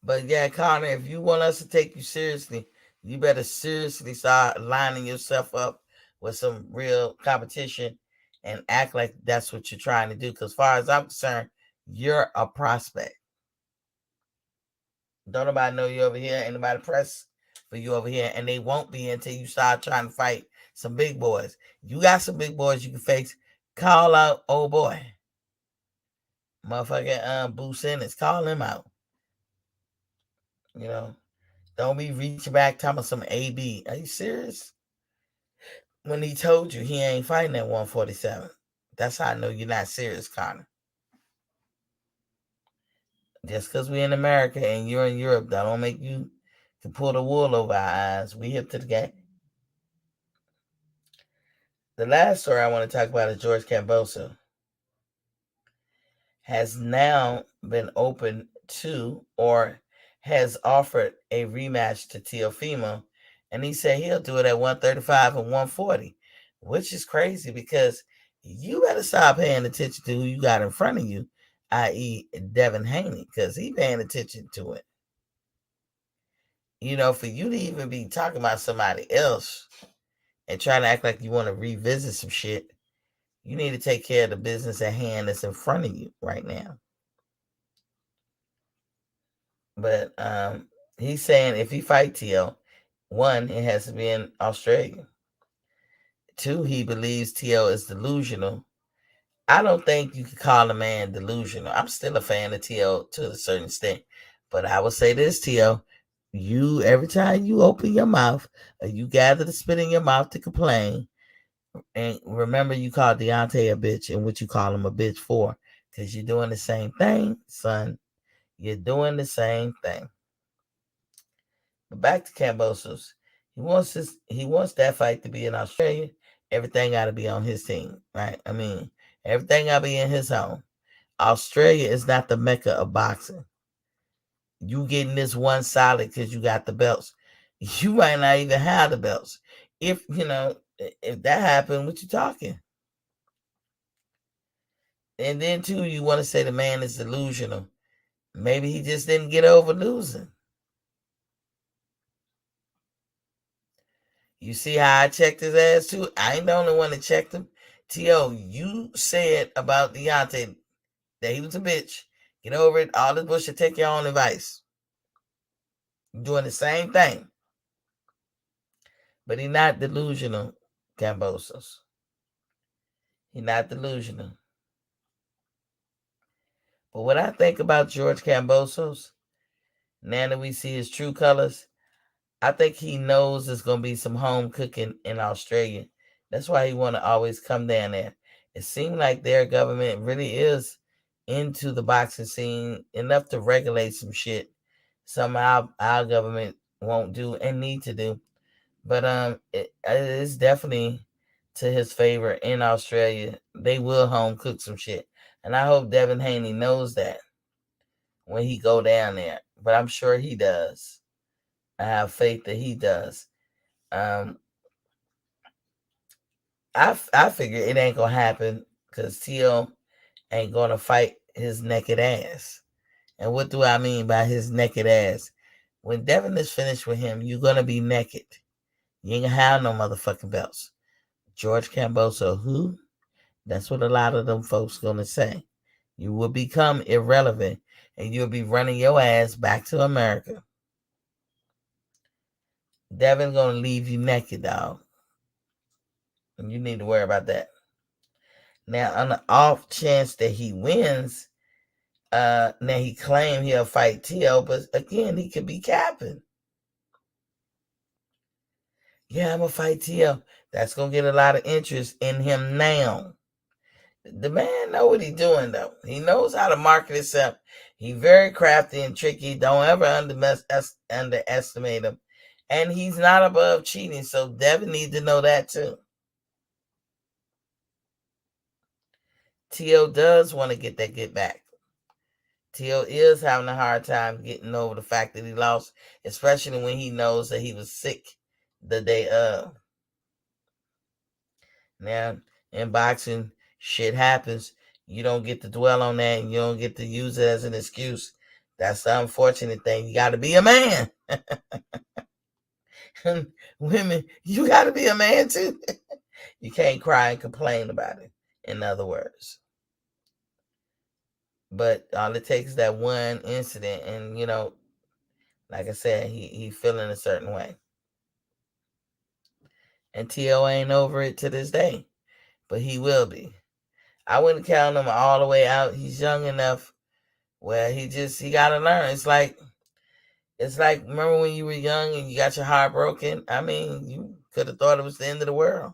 But yeah, Connor, if you want us to take you seriously, you better seriously start lining yourself up with some real competition and act like that's what you're trying to do. Because as far as I'm concerned, you're a prospect. Don't nobody know you over here. Ain't nobody press for you over here. And they won't be until you start trying to fight some big boys. You got some big boys you can face. Call out old boy. Motherfucking Boo Simmons. Call him out. Don't be reaching back talking about some AB. Are you serious? When he told you he ain't fighting at 147. That's how I know you're not serious, Connor. Just because we're in America and you're in Europe, that don't make you to pull the wool over our eyes. We hip to the game. The last story I want to talk about is George Kambosos has now been open to, or has offered a rematch to Teofimo, and he said he'll do it at 135 and 140, which is crazy because you better stop paying attention to who you got in front of you, i.e. Devin Haney, because he paying attention to it. For you to even be talking about somebody else and trying to act like you want to revisit some shit, you need to take care of the business at hand that's in front of you right now. But he's saying if he fight T.O., one, it has to be in Australia. Two, he believes T.O. is delusional. I don't think you could call a man delusional. I'm still a fan of T.O. to a certain extent. But I would say this, T.O., you, every time you open your mouth, or you gather the spit in your mouth to complain, and remember you called Deontay a bitch, and what you call him a bitch for, because you're doing the same thing, son. You're doing the same thing. But back to Kambosos. He wants that fight to be in Australia. Everything got to be on his team, right? I mean, everything got to be in his home. Australia is not the mecca of boxing. You getting this one solid because you got the belts. You might not even have the belts. If that happened, what you talking? And then too, you want to say the man is delusional. Maybe he just didn't get over losing. You see how I checked his ass too? I ain't the only one that checked him. T.O., you said about Deontay that he was a bitch. Get over it. All this bullshit, take your own advice. You're doing the same thing. But he's not delusional, Kambosos. He's not delusional. But what I think about George Cambosos, now that we see his true colors, I think he knows there's gonna be some home cooking in Australia. That's why he want to always come down there. It seems like their government really is into the boxing scene enough to regulate some shit. Some our government won't do and need to do. But it's definitely to his favor in Australia. They will home cook some shit, and I hope Devin Haney knows that when he go down there. But I'm sure he does. I have faith that he does. Um, I figure it ain't gonna happen because Tio ain't gonna fight his naked ass. And what do I mean by his naked ass? When Devin is finished with him, you're gonna be naked. You ain't gonna have no motherfucking belts. George Camboso, who? That's what a lot of them folks gonna say. You will become irrelevant and you'll be running your ass back to America. Devin's gonna leave you naked, dog. And you need to worry about that. Now, on the off chance that he wins, now he claimed he'll fight Tio, but again, he could be capping. Yeah, I'm gonna fight Tio. That's gonna get a lot of interest in him now. The man know what he's doing though. He knows how to market himself. He's very crafty and tricky. Don't ever underestimate him. And he's not above cheating, so Devin needs to know that too. Tio does want to get that get back. Tio is having a hard time getting over the fact that he lost, especially when he knows that he was sick the day of. Now, in boxing, shit happens. You don't get to dwell on that and you don't get to use it as an excuse. That's the unfortunate thing. You got to be a man. Women, you got to be a man too. You can't cry and complain about it, in other words. But all it takes is that one incident, and like I said, he feeling a certain way. And T.O. ain't over it to this day, but he will be. I wouldn't count him all the way out. He's young enough where he gotta learn. It's like remember when you were young and you got your heart broken? I mean, you could have thought it was the end of the world.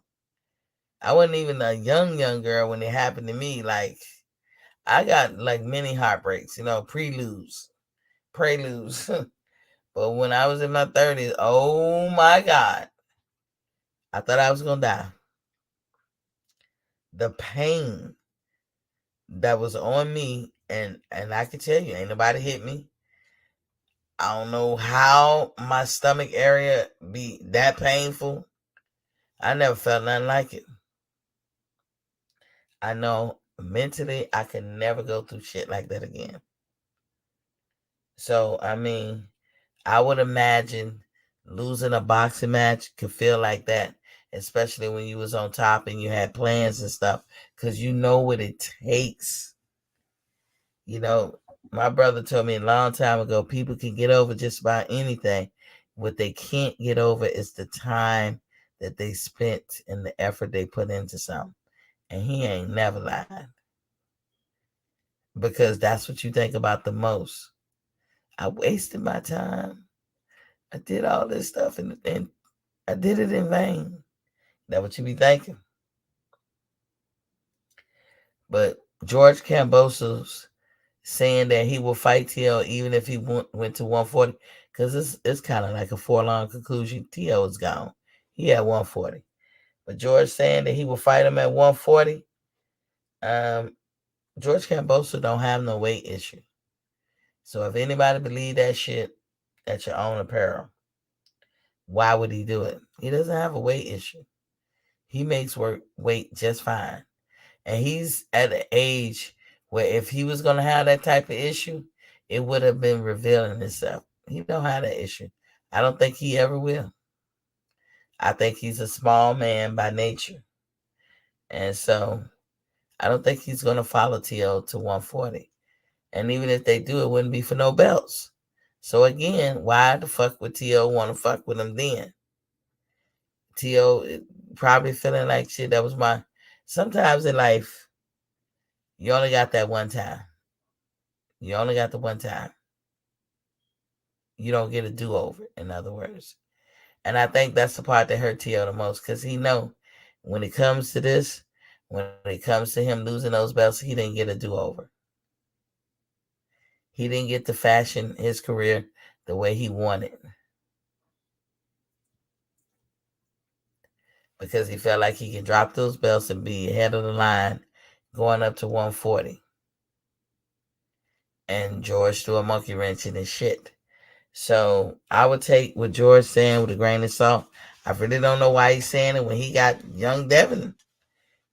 I wasn't even a young girl when it happened to me. Like I got like many heartbreaks, preludes. But when I was in my 30s, oh my God, I thought I was gonna die. The pain that was on me, and I can tell you, ain't nobody hit me. I don't know how my stomach area be that painful. I never felt nothing like it. I know mentally I can never go through shit like that again. So, I mean, I would imagine losing a boxing match could feel like that, especially when you was on top and you had plans and stuff, because you know what it takes. My brother told me a long time ago, people can get over just about anything. What they can't get over is the time that they spent and the effort they put into something. And he ain't never lied. Because that's what you think about the most. I wasted my time. I did all this stuff and I did it in vain. That's what you be thinking. But George Cambosos saying that he will fight T.O. even if he went to 140, because it's kind of like a forlorn conclusion. T.O. is gone. He at 140. But George saying that he will fight him at 140, George Cambosos don't have no weight issue. So if anybody believe that shit, at your own apparel. Why would he do it? He doesn't have a weight issue. He makes weight just fine. And he's at an age where if he was going to have that type of issue, it would have been revealing itself. He don't have that issue. I don't think he ever will. I think he's a small man by nature. And so I don't think he's going to follow T.O. to 140. And even if they do, it wouldn't be for no belts. So again, why the fuck would T.O. want to fuck with him then? T.O. probably feeling like shit. That was sometimes in life, you only got that one time. You only got the one time. You don't get a do-over, in other words. And I think that's the part that hurt T.O. the most, because he know when it comes to this, when it comes to him losing those belts, he didn't get a do-over. He didn't get to fashion his career the way he wanted, because he felt like he could drop those belts and be ahead of the line going up to 140. And George threw a monkey wrench in his shit. So I would take what George saying with a grain of salt. I really don't know why he's saying it when he got young Devin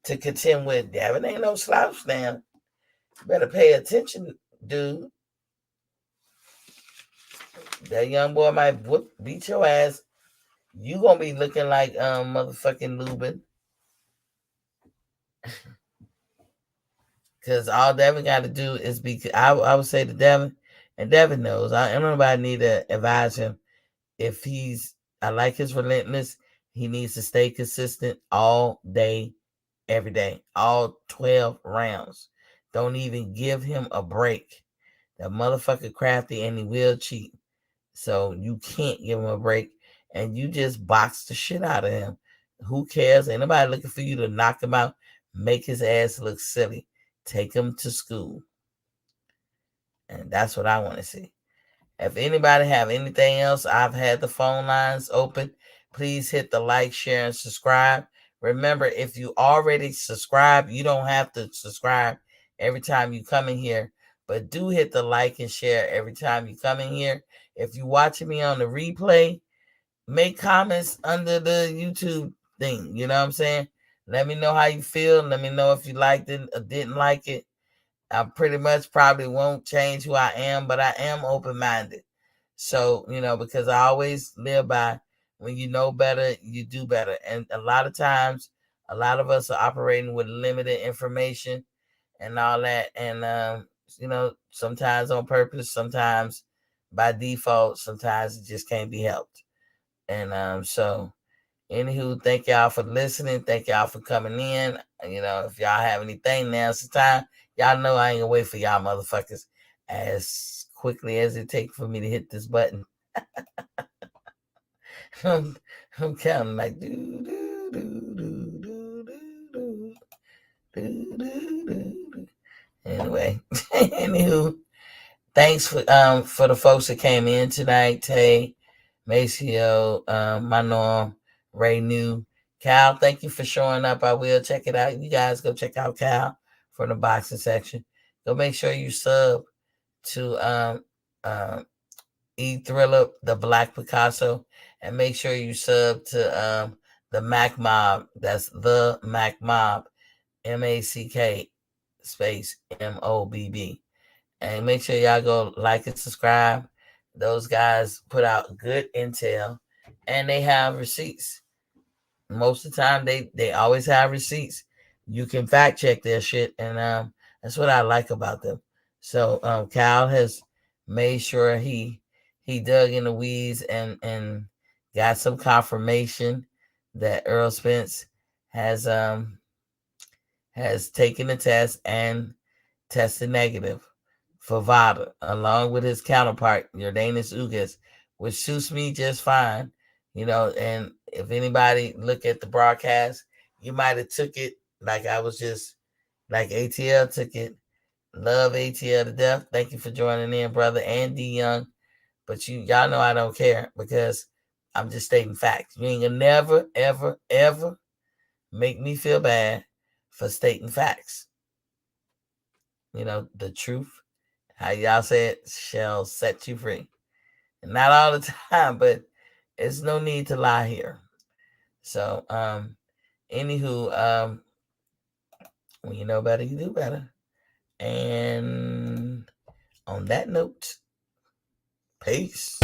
to contend with. Devin ain't no slouch now. You better pay attention, dude. That young boy might beat your ass. You gonna be looking like motherfucking Lubin. Because all Devin got to do is be. I would say to Devin, and Devin knows. I don't nobody need to advise him. If I like his relentless. He needs to stay consistent all day, every day, all 12 rounds. Don't even give him a break. That motherfucker crafty and he will cheat. So you can't give him a break. And you just box the shit out of him. Who cares? Ain't nobody looking for you to knock him out, make his ass look silly. Take him to school. And that's what I want to see. If anybody have anything else, I've had the phone lines open. Please hit the like, share, and subscribe. Remember, if you already subscribe, you don't have to subscribe every time you come in here. But do hit the like and share every time you come in here. If you're watching me on the replay, make comments under the YouTube thing. You know what I'm saying? Let me know how you feel. Let me know if you liked it or didn't like it. I pretty much probably won't change who I am, but I am open-minded. So, because I always live by, when you know better, you do better. And a lot of times, a lot of us are operating with limited information and all that. And, sometimes on purpose, sometimes by default, sometimes it just can't be helped. And so, anywho, thank y'all for listening. Thank y'all for coming in. If y'all have anything, now's the time. Y'all know I ain't gonna wait for y'all motherfuckers as quickly as it takes for me to hit this button. I'm counting like do do do do do do do do do. Anyway, anywho, thanks for the folks that came in tonight. Tay, Maceo, Manon, Ray New, Cal. Thank you for showing up. I will check it out. You guys go check out Cal from the boxing section. Go make sure you sub to E Thriller, the Black Picasso, and make sure you sub to the Mac Mob. That's the Mac Mob, MACK space MOBB. And make sure y'all go like and subscribe. Those guys put out good intel, and they have receipts. Most of the time, they always have receipts. You can fact check their shit, and that's what I like about them. So Cal has made sure he dug in the weeds and got some confirmation that Earl Spence has taken the test and tested negative for VADA, along with his counterpart, Jordanis Ugas, which suits me just fine. And if anybody look at the broadcast, you might have took it like I was just, like ATL took it. Love ATL to death. Thank you for joining in, brother, and D Young. But y'all know I don't care, because I'm just stating facts. You ain't gonna never, ever, ever make me feel bad for stating facts. The truth, how y'all say it, shall set you free. And not all the time, but there's no need to lie here. So, anywho, when you know better, you do better. And on that note, peace.